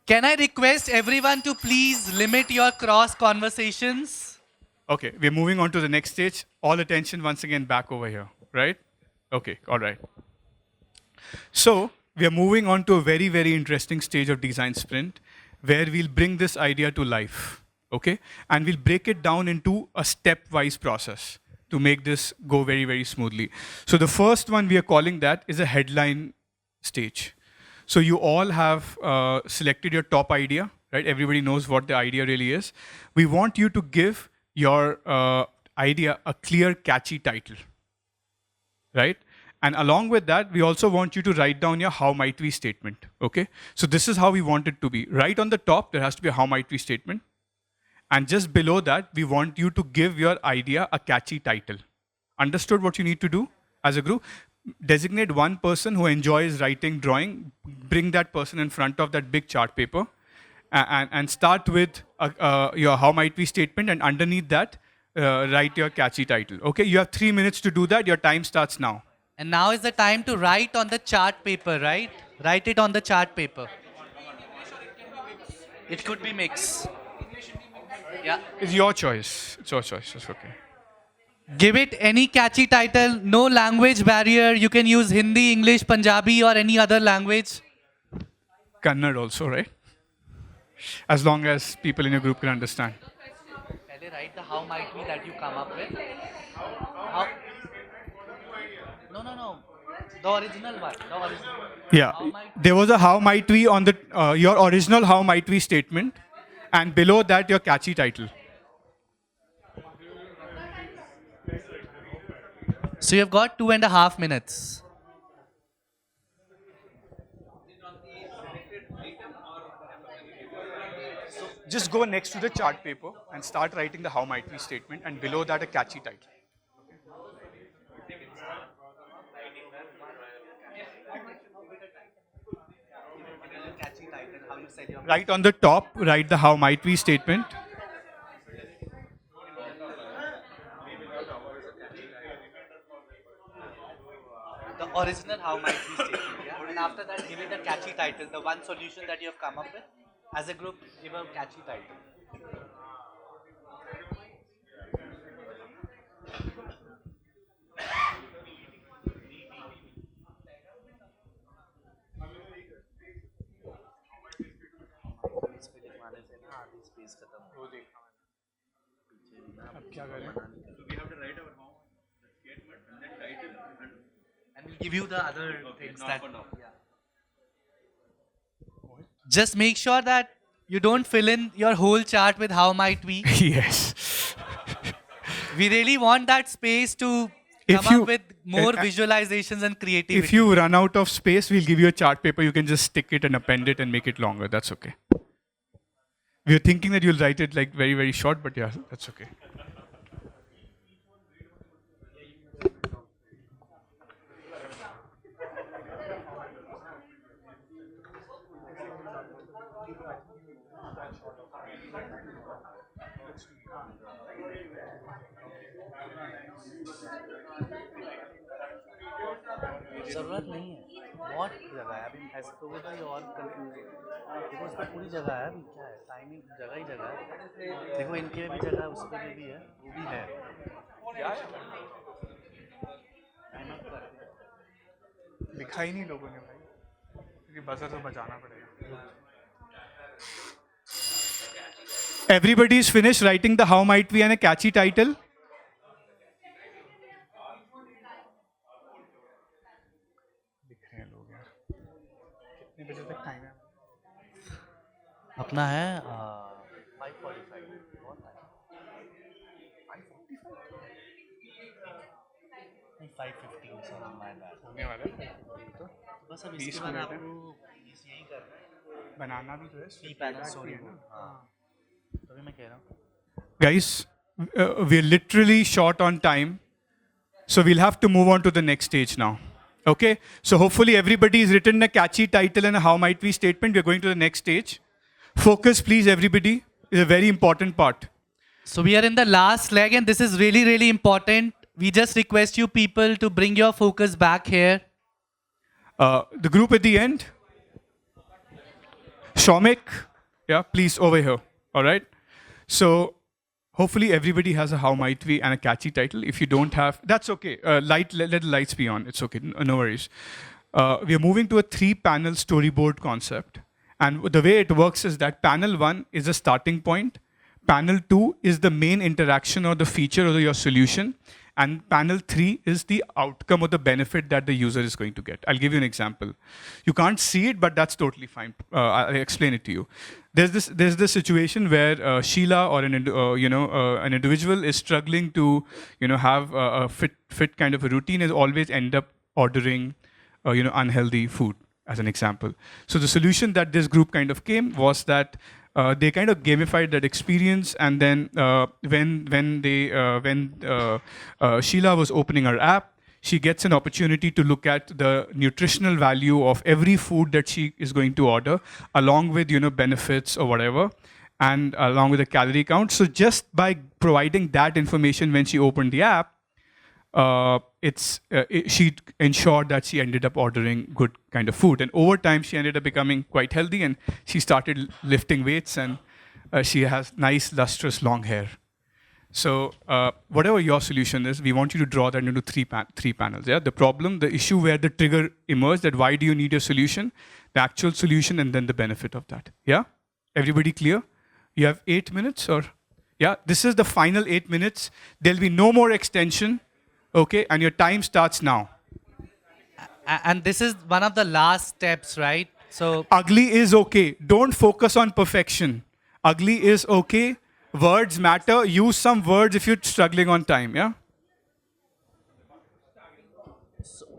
Can I request everyone to please limit your cross conversations? okay, we're moving on to the next stage. All attention once again back over here, right? Okay, all right. So we are moving on to a very, very interesting stage of design sprint where we'll bring this idea to life, okay? And we'll break it down into a stepwise process to make this go very, very smoothly. So the first one we are calling that is a headline stage. So you all have selected your top idea, right? Everybody knows what the idea really is. We want you to give your idea a clear, catchy title, right? And along with that, we also want you to write down your how might we statement, okay? So this is how we want it to be. Right on the top, there has to be a how might we statement. And just below that, we want you to give your idea a catchy title. Understood what you need to do as a group? Designate one person who enjoys writing, drawing, bring that person in front of that big chart paper, and start with your how might we statement, and underneath that, write your catchy title. Okay, you have 3 minutes to do that. Your time starts now. And now is the time to write on the chart paper, right? Write it on the chart paper. It could be mix. Yeah. It's your choice. It's your choice. It's okay. Give it any catchy title, no language barrier. You can use Hindi, English, Punjabi, or any other language. Kannada also, right? As long as people in your group can understand. Pehle write the how might we that you come up with. How? No. The original one. The original. Yeah, How might there was a how might we on the your original how might we statement, and below that your catchy title. So you've got 2.5 minutes. Just go next to the chart paper and start writing the how might we statement, and below that a catchy title. Right on the top, write the how might we statement. The original how might we statement, yeah? And after that, give it a catchy title. The one solution that you have come up with. As a group, give a catchy title. So we have to write our home statement and then title and And we'll give you the other things knock that. and off. Yeah. Just make sure that you don't fill in your whole chart with how might we. Yes. We really want that space to If come you- up with more uh, visualizations and creativity. If you run out of space, we'll give you a chart paper. You can just stick it and append it and make it longer. That's okay. We were thinking that you'll write it like very, very short, but yeah, that's okay. जरूरत नहीं है बहुत जगह है अभी ऐसे तो होगा ये और कंफ्यूज देखो उस पर पूरी जगह है अभी क्या है टाइमिंग जगह ही जगह है देखो इनके भी जगह है उस पर भी है वो भी है टाइम अप कर दे लिखा ही नहीं लोगों ने भाई, क्योंकि बजर तो बजाना पड़ेगा. Everybody is finished writing the how might we and a catchy title. लिख रहे हैं लोग यार. कितने बजे तक टाइम है? अपना है 5:45 बहुत टाइम 5:45 नहीं 5:15 सॉरी माय बैड होने वाला है. तो बस अब 20 इसके बाद मिनट है. आपको यही करना है बनाना भी तो है. थ्री पैनल स्टोरी बोर्ड हाँ तभी मैं कह रहा हूँ Guys, we're literally short on time, so we'll have to move on to the next stage now. Okay, so hopefully everybody has written a catchy title and a how might we statement. We're going to the next stage. Focus, please, everybody. It's a very important part. So we are in the last leg and this is really, really important. We just request you people to bring your focus back here. The group at the end. Shomik, yeah, please over here. All right. So hopefully everybody has a how might we and a catchy title. If you don't have, that's okay. Let the lights be on. It's okay. No worries. We are moving to a 3-panel storyboard concept. And the way it works is that panel 1 is a starting point. Panel 2 is the main interaction or the feature of your solution. And panel 3 is the outcome or the benefit that the user is going to get. I'll give you an example. You can't see it, but that's totally fine. I'll explain it to you. There's this situation where Sheila or an individual is struggling to have a fit kind of a routine, is always end up ordering unhealthy food, as an example. So the solution that this group kind of came was that they kind of gamified that experience, and then when Sheila was opening her app, she gets an opportunity to look at the nutritional value of every food that she is going to order, along with benefits or whatever. and along with the calorie count. So just by providing that information when she opened the app, she ensured that she ended up ordering good kind of food, and over time she ended up becoming quite healthy, and she started lifting weights, and she has nice lustrous long hair. So whatever your solution is, we want you to draw that into three panels. Yeah, the problem, the issue where the trigger emerged, that why do you need a solution, the actual solution, and then the benefit of that. Yeah, everybody clear? You have 8 minutes, or yeah, this is the final 8 minutes. There'll be no more extension. Okay, and your time starts now. And this is one of the last steps, right? So Ugly is okay. Don't focus on perfection. Ugly is okay. Words matter. Use some words if you're struggling on time. Yeah.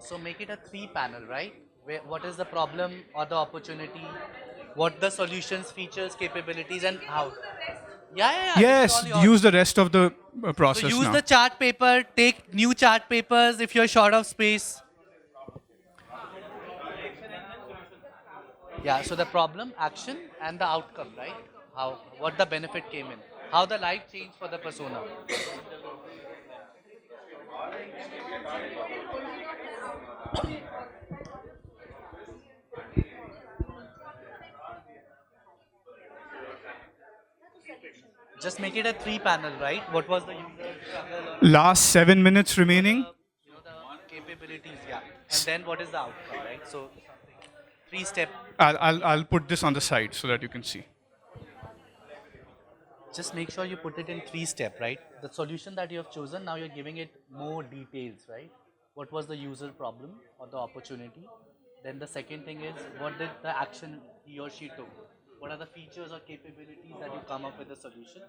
so make it a three panel, right? Where, what is the problem or the opportunity? What the solutions, features, capabilities, and how? Yeah. This is all Yes. yours. Use the rest of the So process use now. the chart paper. Take new chart papers if you're short of space. Yeah. So the problem, action, and the outcome, right? How? What the benefit came in? How the life changed for the persona? Just make it a three panel, right? What was the user struggle or Last 7 minutes for remaining. the the capabilities, yeah. And then what is the outcome, right? So three step. I'll put this on the side so that you can see. Just make sure you put it in three step, right? The solution that you have chosen, now you're giving it more details, right? What was the user problem or the opportunity? Then the second thing is what did the action he or she took? What are the features or capabilities that you come up with the solution?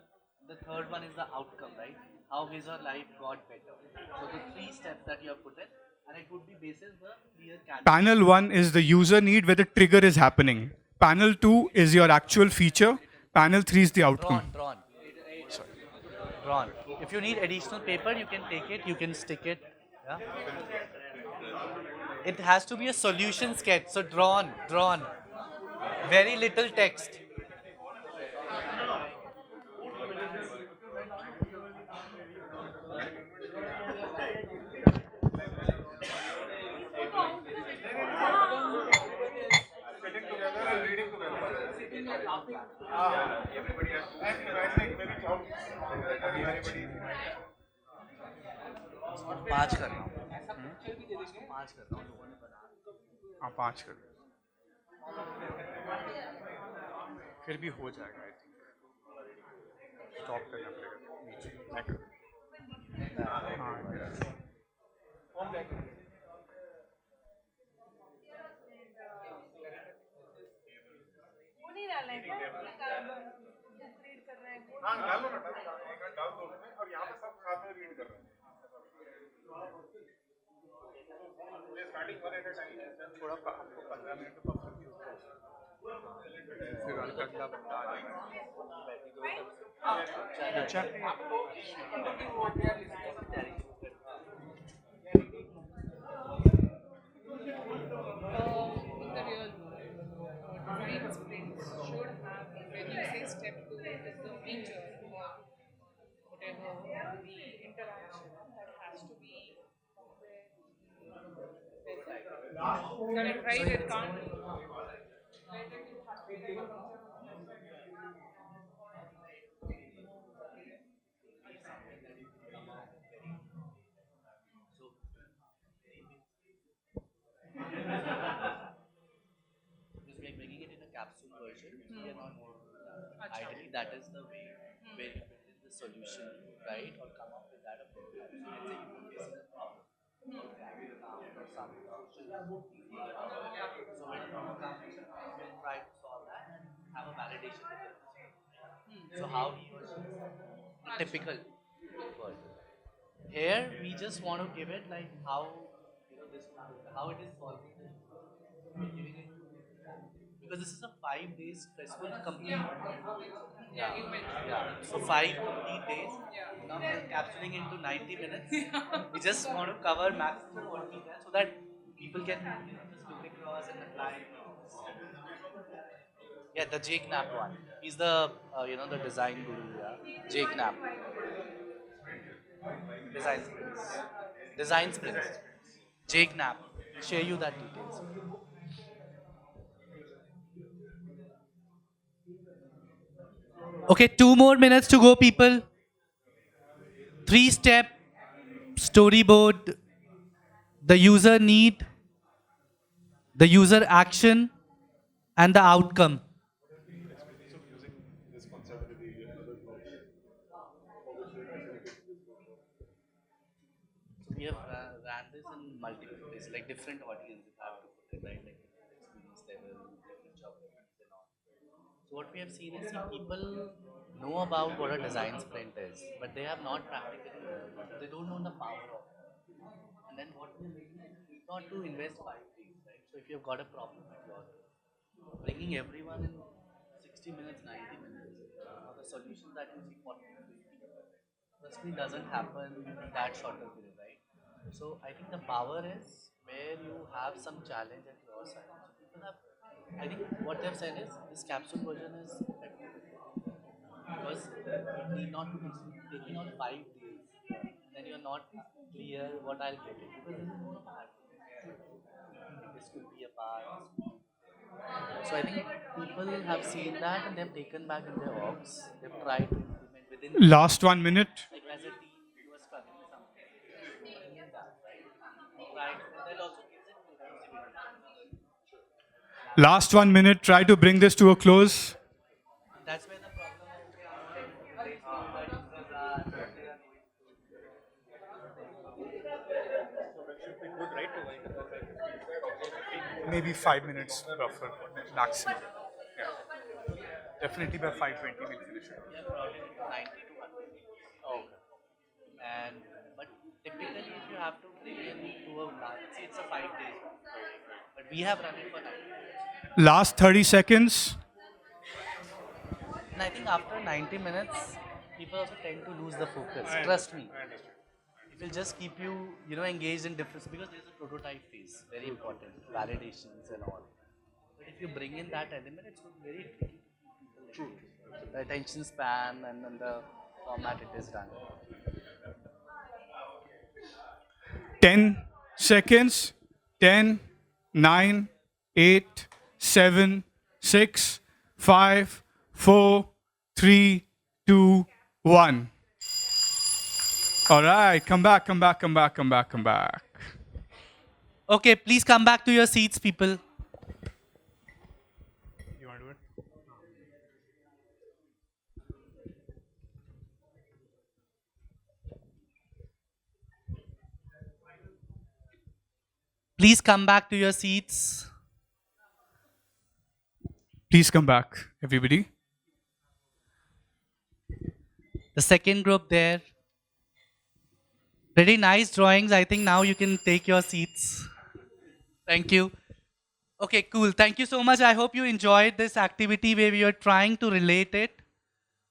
The third one is the outcome, right? How his or life got better. So the three steps that you have put in, and it would be basis the clear candidate. Panel 1 is the user need where the trigger is happening. Panel 2 is your actual feature. Panel 3 is the outcome. Drawn. Drawn. If you need additional paper, you can take it, you can stick it. Yeah. It has to be a solution sketch. So drawn. Very little text. पाँच कर रहा हूँ पाँच कर रहा हूँ लोगों ने बना हाँ 5 कर फिर भी हो जाएगा आई थिंक स्टॉप करना पड़ेगा नीचे मैं कर हाँ वो नहीं डालना है क्या? रीड कर रहे हैं हाँ डालो ना एक हाथ डाल दो उसमें और यहाँ पे सब साथ में रीड कर रहे हैं starting one at a time थोड़ा आपको 15 मिनट का फिर अगला बंदा आ जाएगा In the real world, design sprints should have, when you say step 2, it is the feature or whatever the interaction that has to be correct, right? It can't. because we are bringing it in a capsule version. We are not ideally that is the way where you build in the solution, right? Or come up with that approach. So let's say you face a problem. Or some social so when you come, you will try to solve that and have a validation with it. So how he or she is typical word. Here we just want to give it like how this how it is solving the issue. We're giving it because this is a 5 days stressful complete. Yeah, you mentioned. Yeah. So 5 complete days. Now we're capsuling into 90 minutes. We just want to cover maximum what we can so that people can just look across and apply. Yeah, the Jake Knapp one. He's the the design guru. Yeah, Jake Knapp. Design sprints. Design sprints. Jake Knapp. We'll share you that details. Okay, 2 more minutes to go, people. 3-step storyboard. The user need, the user action, and the outcome. So we have ran this in multiple places, like different audiences have to put it, right? Like different experience level, different geographies and all. So what we have seen is, see, people know about what a design sprint is, but they have not practically learned. They don't know the power of it. And then what we need not to invest 5 days, right? So if you've got a problem at your bringing everyone in 60 minutes, 90 minutes, the solution that you see 40 to 50 minutes, trust me, doesn't happen in that shorter period, right? So I think the power is where you have some challenge at your side. So people have, I think what they've said is this capsule version is effective because it need not to be taking out 5 days and then you're not clear what I'll get it because this is more of a hypothesis. This could be a path. So I think people have seen that and they've taken back in their orgs. They've tried to implement within the Last 1 minute. like as a team you are struggling with something. Bring in that, right? Right. And that also gives it inclusivity. Last 1 minute. Try to bring this to a close. And that's where the problem also comes in. They feel that users are what they are going Maybe 5 minutes buffer maximum. Yeah. Definitely by 5:20 we'll finish it. we have brought it into 90 to 100. Oh. And but typically if you have to bring in to a large, see it's a 5 day, but we have run it for 90. Last 30 seconds. And I think after 90 minutes, people also tend to lose the focus. Trust me. It will just keep you, engaged in different because there's a prototype phase, very important, validations and all. But if you bring in that element, it's very tricky. True. The attention span and the format it is done. 10 seconds. 10, 9, 8, 7, 6, 5, 4, 3, 2, 1. All right, come back. Okay, please come back to your seats, people. You want to do it? Please come back to your seats. Please come back, everybody. The second group there. Pretty nice drawings. I think now you can take your seats. Thank you. Okay, cool. Thank you so much. I hope you enjoyed this activity where we are trying to relate it.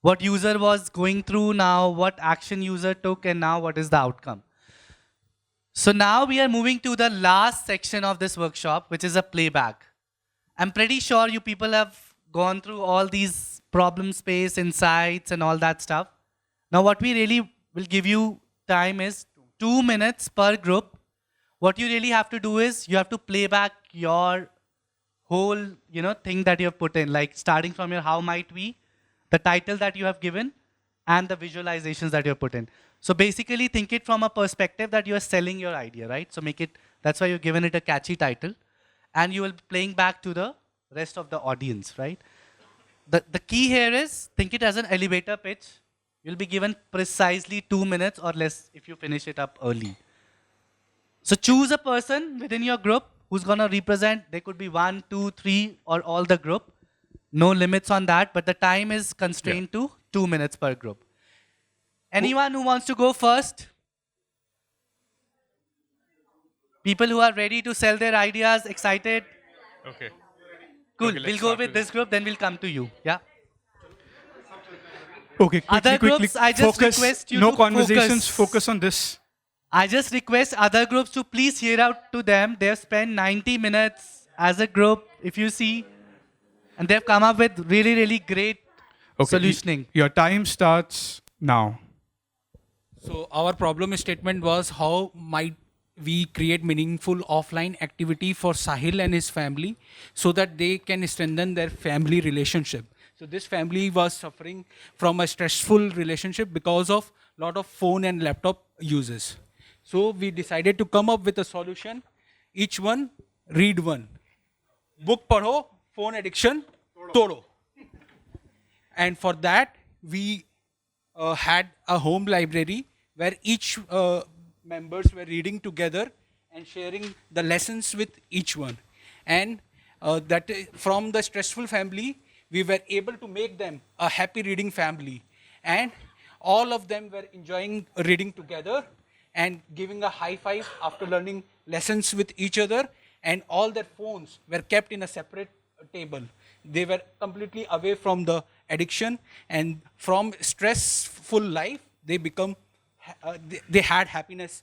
What user was going through now, what action user took, and now what is the outcome. So now we are moving to the last section of this workshop, which is a playback. I'm pretty sure you people have gone through all these problem space, insights, and all that stuff. Now what we really will give you time is 2 minutes per group. What you really have to do is you have to play back your whole thing that you have put in, like starting from your how might we, the title that you have given, and the visualizations that you have put in. So basically think it from a perspective that you are selling your idea, right? So that's why you've given it a catchy title, and you will be playing back to the rest of the audience, right? The key here is think it as an elevator pitch. You'll be given precisely 2 minutes or less if you finish it up early. So choose a person within your group who's going to represent. There could be 1, 2, 3, or all the group. No limits on that, but the time is constrained to 2 minutes per group. Anyone who wants to go first? People who are ready to sell their ideas, excited? Okay. Cool. Okay, let's We'll go start with with this group, then we'll come to you. Yeah. Okay, Other groups, I just focus. request you no to conversations. focus. Focus on this. I just request other groups to please hear out to them. They've spent 90 minutes as a group. If you see, And they've come up with really, really great solutioning. Your time starts now. So our problem statement was how might we create meaningful offline activity for Sahil and his family so that they can strengthen their family relationship. So this family was suffering from a stressful relationship because of lot of phone and laptop uses. So we decided to come up with a solution. Each one read one. Book padho, phone addiction, todo. And for that, we had a home library where each members were reading together and sharing the lessons with each one. And from the stressful family, we were able to make them a happy reading family. And all of them were enjoying reading together and giving a high five after learning lessons with each other. And all their phones were kept in a separate table. They were completely away from the addiction, and from stressful life, they become they had happiness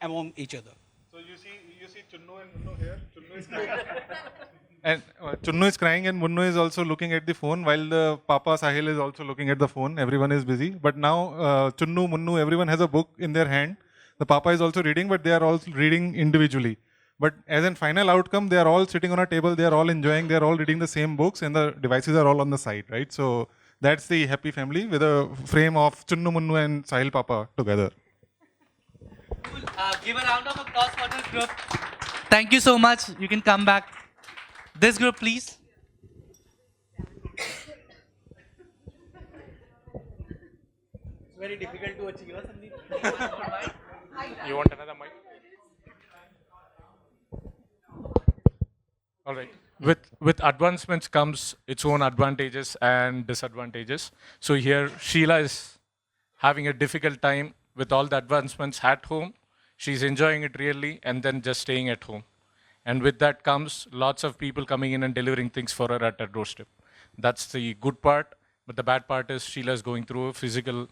among each other. So you see Chunnu and Munnu here. Chunnu is crying. And Chunnu is crying and Munnu is also looking at the phone while the Papa Sahil is also looking at the phone. Everyone is busy. But now Chunnu, Munnu, everyone has a book in their hand. The Papa is also reading, but they are all reading individually. But as a final outcome, they are all sitting on a table, they are all enjoying, they are all reading the same books, and the devices are all on the side, right? So that's the happy family with a frame of Chunnu, Munnu and Sahil Papa together. Give a round of applause for this group. Thank you so much. You can come back. This group, please. It's very difficult to achieve, Sandeep. You want another mic? All right. With advancements comes its own advantages and disadvantages. So here, Sheila is having a difficult time with all the advancements at home. She's enjoying it really, and then just staying at home. And with that comes lots of people coming in and delivering things for her at her doorstep. That's the good part. But the bad part is Sheila's going through a physical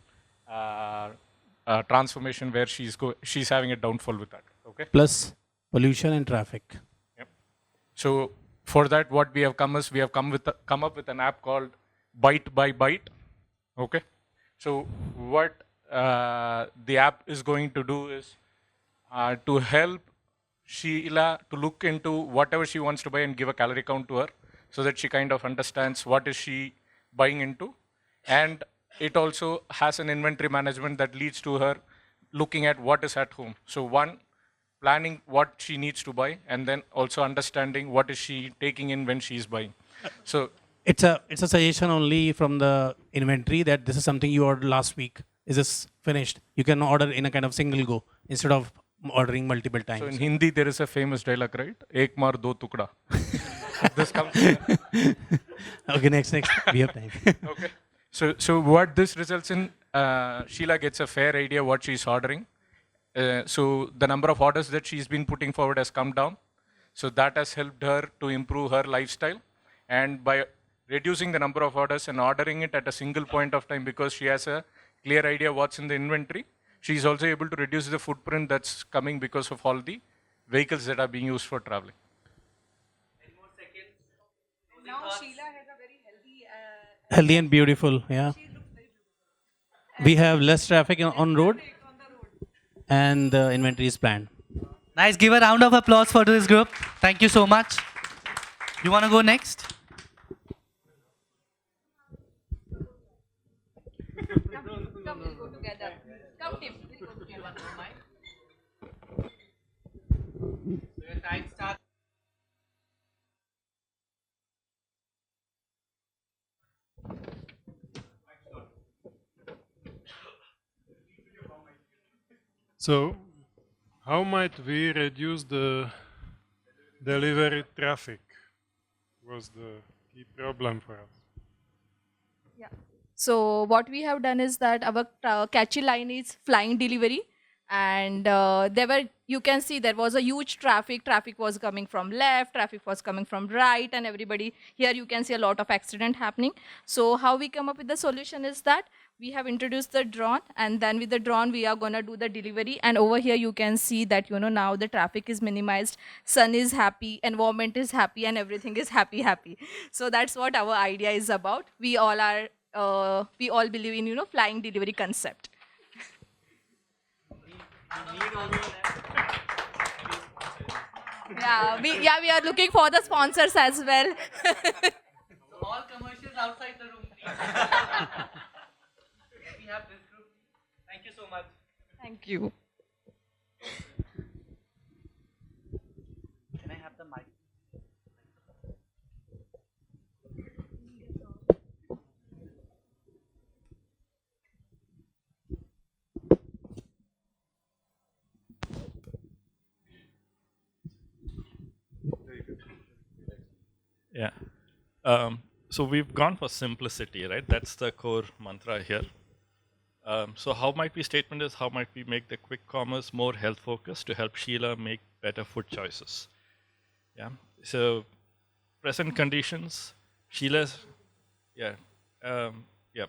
transformation where she's having a downfall with that. Okay. Plus pollution and traffic. So for that, what we have come is we have come up with an app called Byte by Byte. Okay. So what the app is going to do is to help Sheila to look into whatever she wants to buy and give a calorie count to her, so that she kind of understands what is she buying into. And it also has an inventory management that leads to her looking at what is at home. So one, planning what she needs to buy, and then also understanding what is she taking in when she is buying. So It's a suggestion only from the inventory that this is something you ordered last week. Is this finished? You can order in a kind of single go instead of ordering multiple times. So in Hindi, there is a famous dialogue, right? Ek maar do tukda. This comes. Okay, next. We have time. Okay. So what this results in, Sheila gets a fair idea what she's ordering. So the number of orders that she's been putting forward has come down. So that has helped her to improve her lifestyle. And by reducing the number of orders and ordering it at a single point of time, because she has a clear idea what's in the inventory, she's also able to reduce the footprint that's coming because of all the vehicles that are being used for traveling. Any more seconds? Now Sheila has a very healthy. Healthy and beautiful, yeah. We have less traffic on road, and the inventory is planned. Nice. Give a round of applause for this group. Thank you so much. You want to go next? Come, we'll go together. Come, Tim. We'll go together. So your time starts. So, how might we reduce the delivery traffic? Was the key problem for us. Yeah. So what we have done is that our catchy line is flying delivery, and you can see there was a huge traffic. Traffic was coming from left, traffic was coming from right, and everybody here you can see a lot of accident happening. So how we come up with the solution is that we have introduced the drone, and then with the drone we are going to do the delivery. And over here you can see that now the traffic is minimized, sun is happy, environment is happy, and everything is happy. So that's what our idea is about. We all are we all believe in flying delivery concept. We are looking for the sponsors as well. All commercials outside the room, please. We have this group. Thank you so much. Thank you. Can I have the mic? Yeah. So we've gone for simplicity, right? That's the core mantra here. So how might we statement is how might we make the quick commerce more health focused to help Sheila make better food choices? Yeah. So present conditions, Sheila's,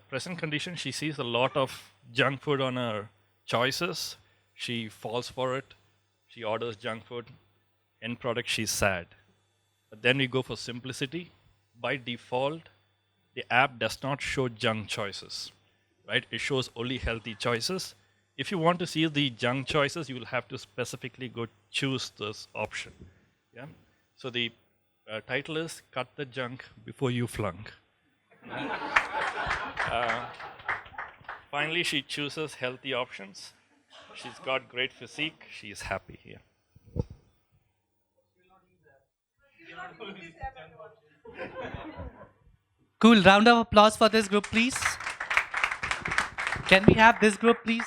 present conditions, she sees a lot of junk food on her choices. She falls for it. She orders junk food. End product, she's sad. But then we go for simplicity. By default, the app does not show junk choices, right? It shows only healthy choices. If you want to see the junk choices, you will have to specifically go choose this option. Yeah. So the title is "Cut the Junk Before You Flunk." Finally, she chooses healthy options. She's got great physique. She's happy here. Cool. Round of applause for this group, please. Can we have this group, please?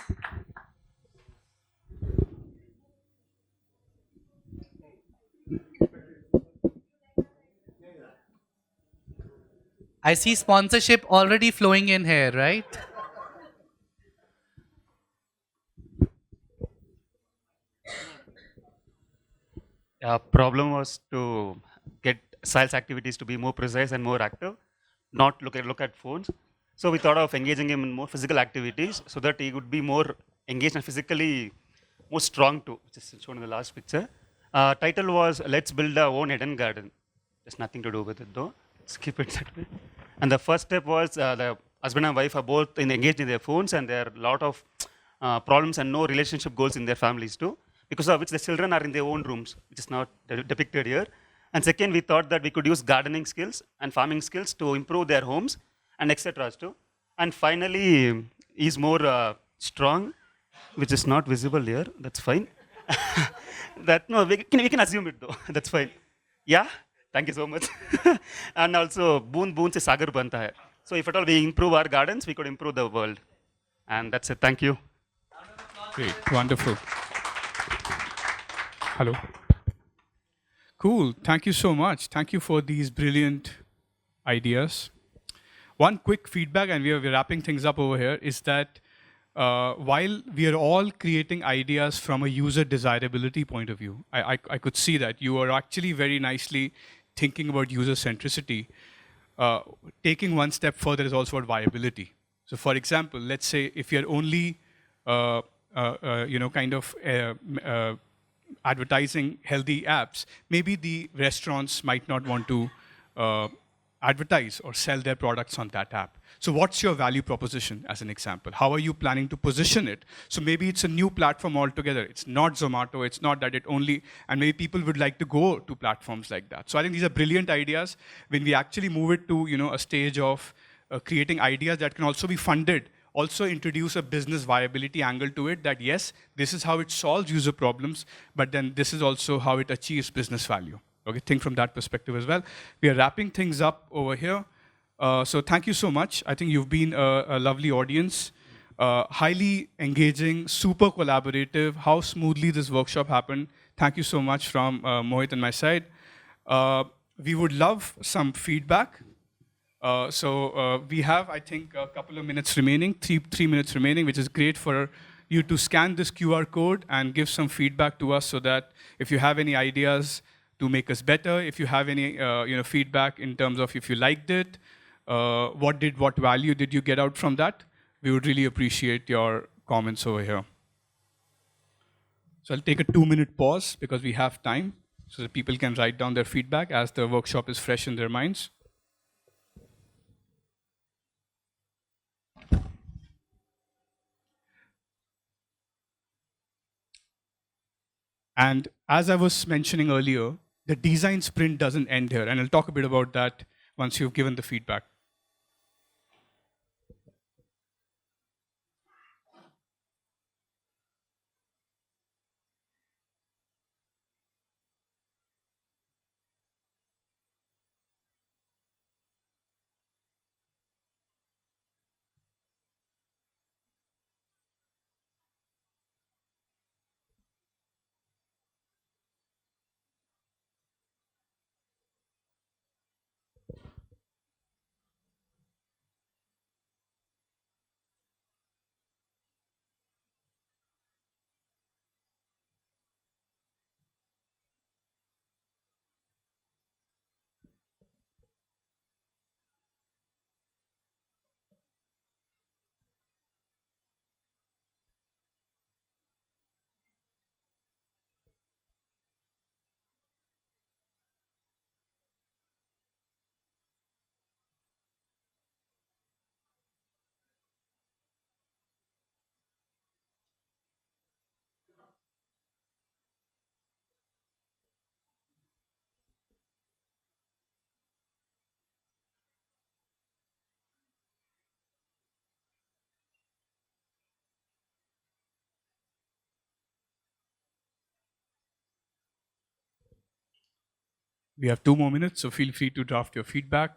I see sponsorship already flowing in here, right? Problem was to get sales activities to be more precise and more active, not look at phones. So we thought of engaging him in more physical activities so that he would be more engaged and physically more strong too, which is shown in the last picture. Title was "Let's Build Our Own Eden Garden." There's nothing to do with it though. Skip it that way. And the first step was the husband and wife are both engaged in their phones, and there are a lot of problems and no relationship goals in their families too, because of which the children are in their own rooms, which is not depicted here. And second, we thought that we could use gardening skills and farming skills to improve their homes and etc. too. And finally, he's more strong, which is not visible here. That's fine. We can assume it though. That's fine. Yeah. Thank you so much. And also, boon se sagar banta hai. So if at all we improve our gardens, we could improve the world. And that's it. Thank you. Great. Wonderful. Hello. Cool. Thank you so much. Thank you for these brilliant ideas. One quick feedback, and we're wrapping things up over here, is that while we are all creating ideas from a user desirability point of view, I could see that you are actually very nicely thinking about user centricity. Taking one step further is also about viability. So for example, let's say if you're only advertising healthy apps, maybe the restaurants might not want to advertise or sell their products on that app. So what's your value proposition as an example? How are you planning to position it? So maybe it's a new platform altogether. It's not Zomato, it's not that it only, and maybe people would like to go to platforms like that. So I think these are brilliant ideas. When we actually move it to a stage of creating ideas that can also be funded, also introduce a business viability angle to it, that yes, this is how it solves user problems, but then this is also how it achieves business value. Okay, think from that perspective as well. We are wrapping things up over here. So thank you so much. I think you've been a lovely audience, highly engaging, super collaborative. How smoothly this workshop happened. Thank you so much from Mohit and my side. We would love some feedback. We have, I think, a couple of minutes remaining, three minutes remaining, which is great for you to scan this QR code and give some feedback to us so that if you have any ideas to make us better, if you have any feedback in terms of if you liked it, what value did you get out from that, we would really appreciate your comments over here. So I'll take a 2-minute pause because we have time so that people can write down their feedback as the workshop is fresh in their minds. And as I was mentioning earlier, the design sprint doesn't end here. And I'll talk a bit about that once you've given the feedback. We have 2 more minutes, so feel free to draft your feedback.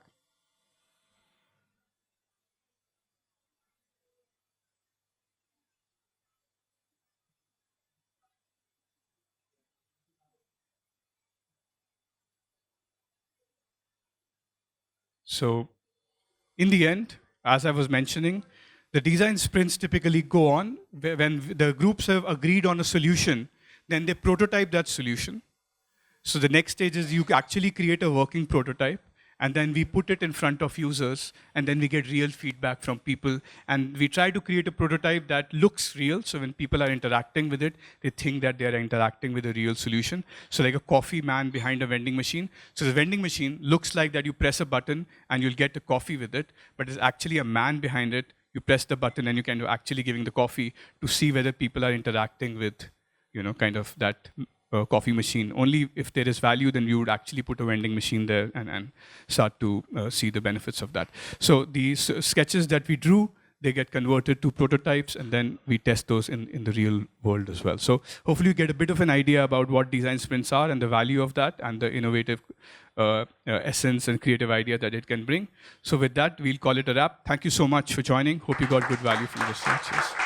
So in the end, as I was mentioning, the design sprints typically go on when the groups have agreed on a solution, then they prototype that solution. So the next stage is you actually create a working prototype, and then we put it in front of users, and then we get real feedback from people. And we try to create a prototype that looks real, so when people are interacting with it, they think that they are interacting with a real solution. So like a coffee man behind a vending machine. So the vending machine looks like that you press a button and you'll get a coffee with it, but it's actually a man behind it. You press the button and you kind of actually giving the coffee to see whether people are interacting with, kind of that coffee machine. Only if there is value, then you would actually put a vending machine there and start to see the benefits of that. So these sketches that we drew, they get converted to prototypes, and then we test those in the real world as well. So hopefully you get a bit of an idea about what design sprints are and the value of that and the innovative essence and creative idea that it can bring. So with that, we'll call it a wrap. Thank you so much for joining. Hope you got good value from this. Cheers.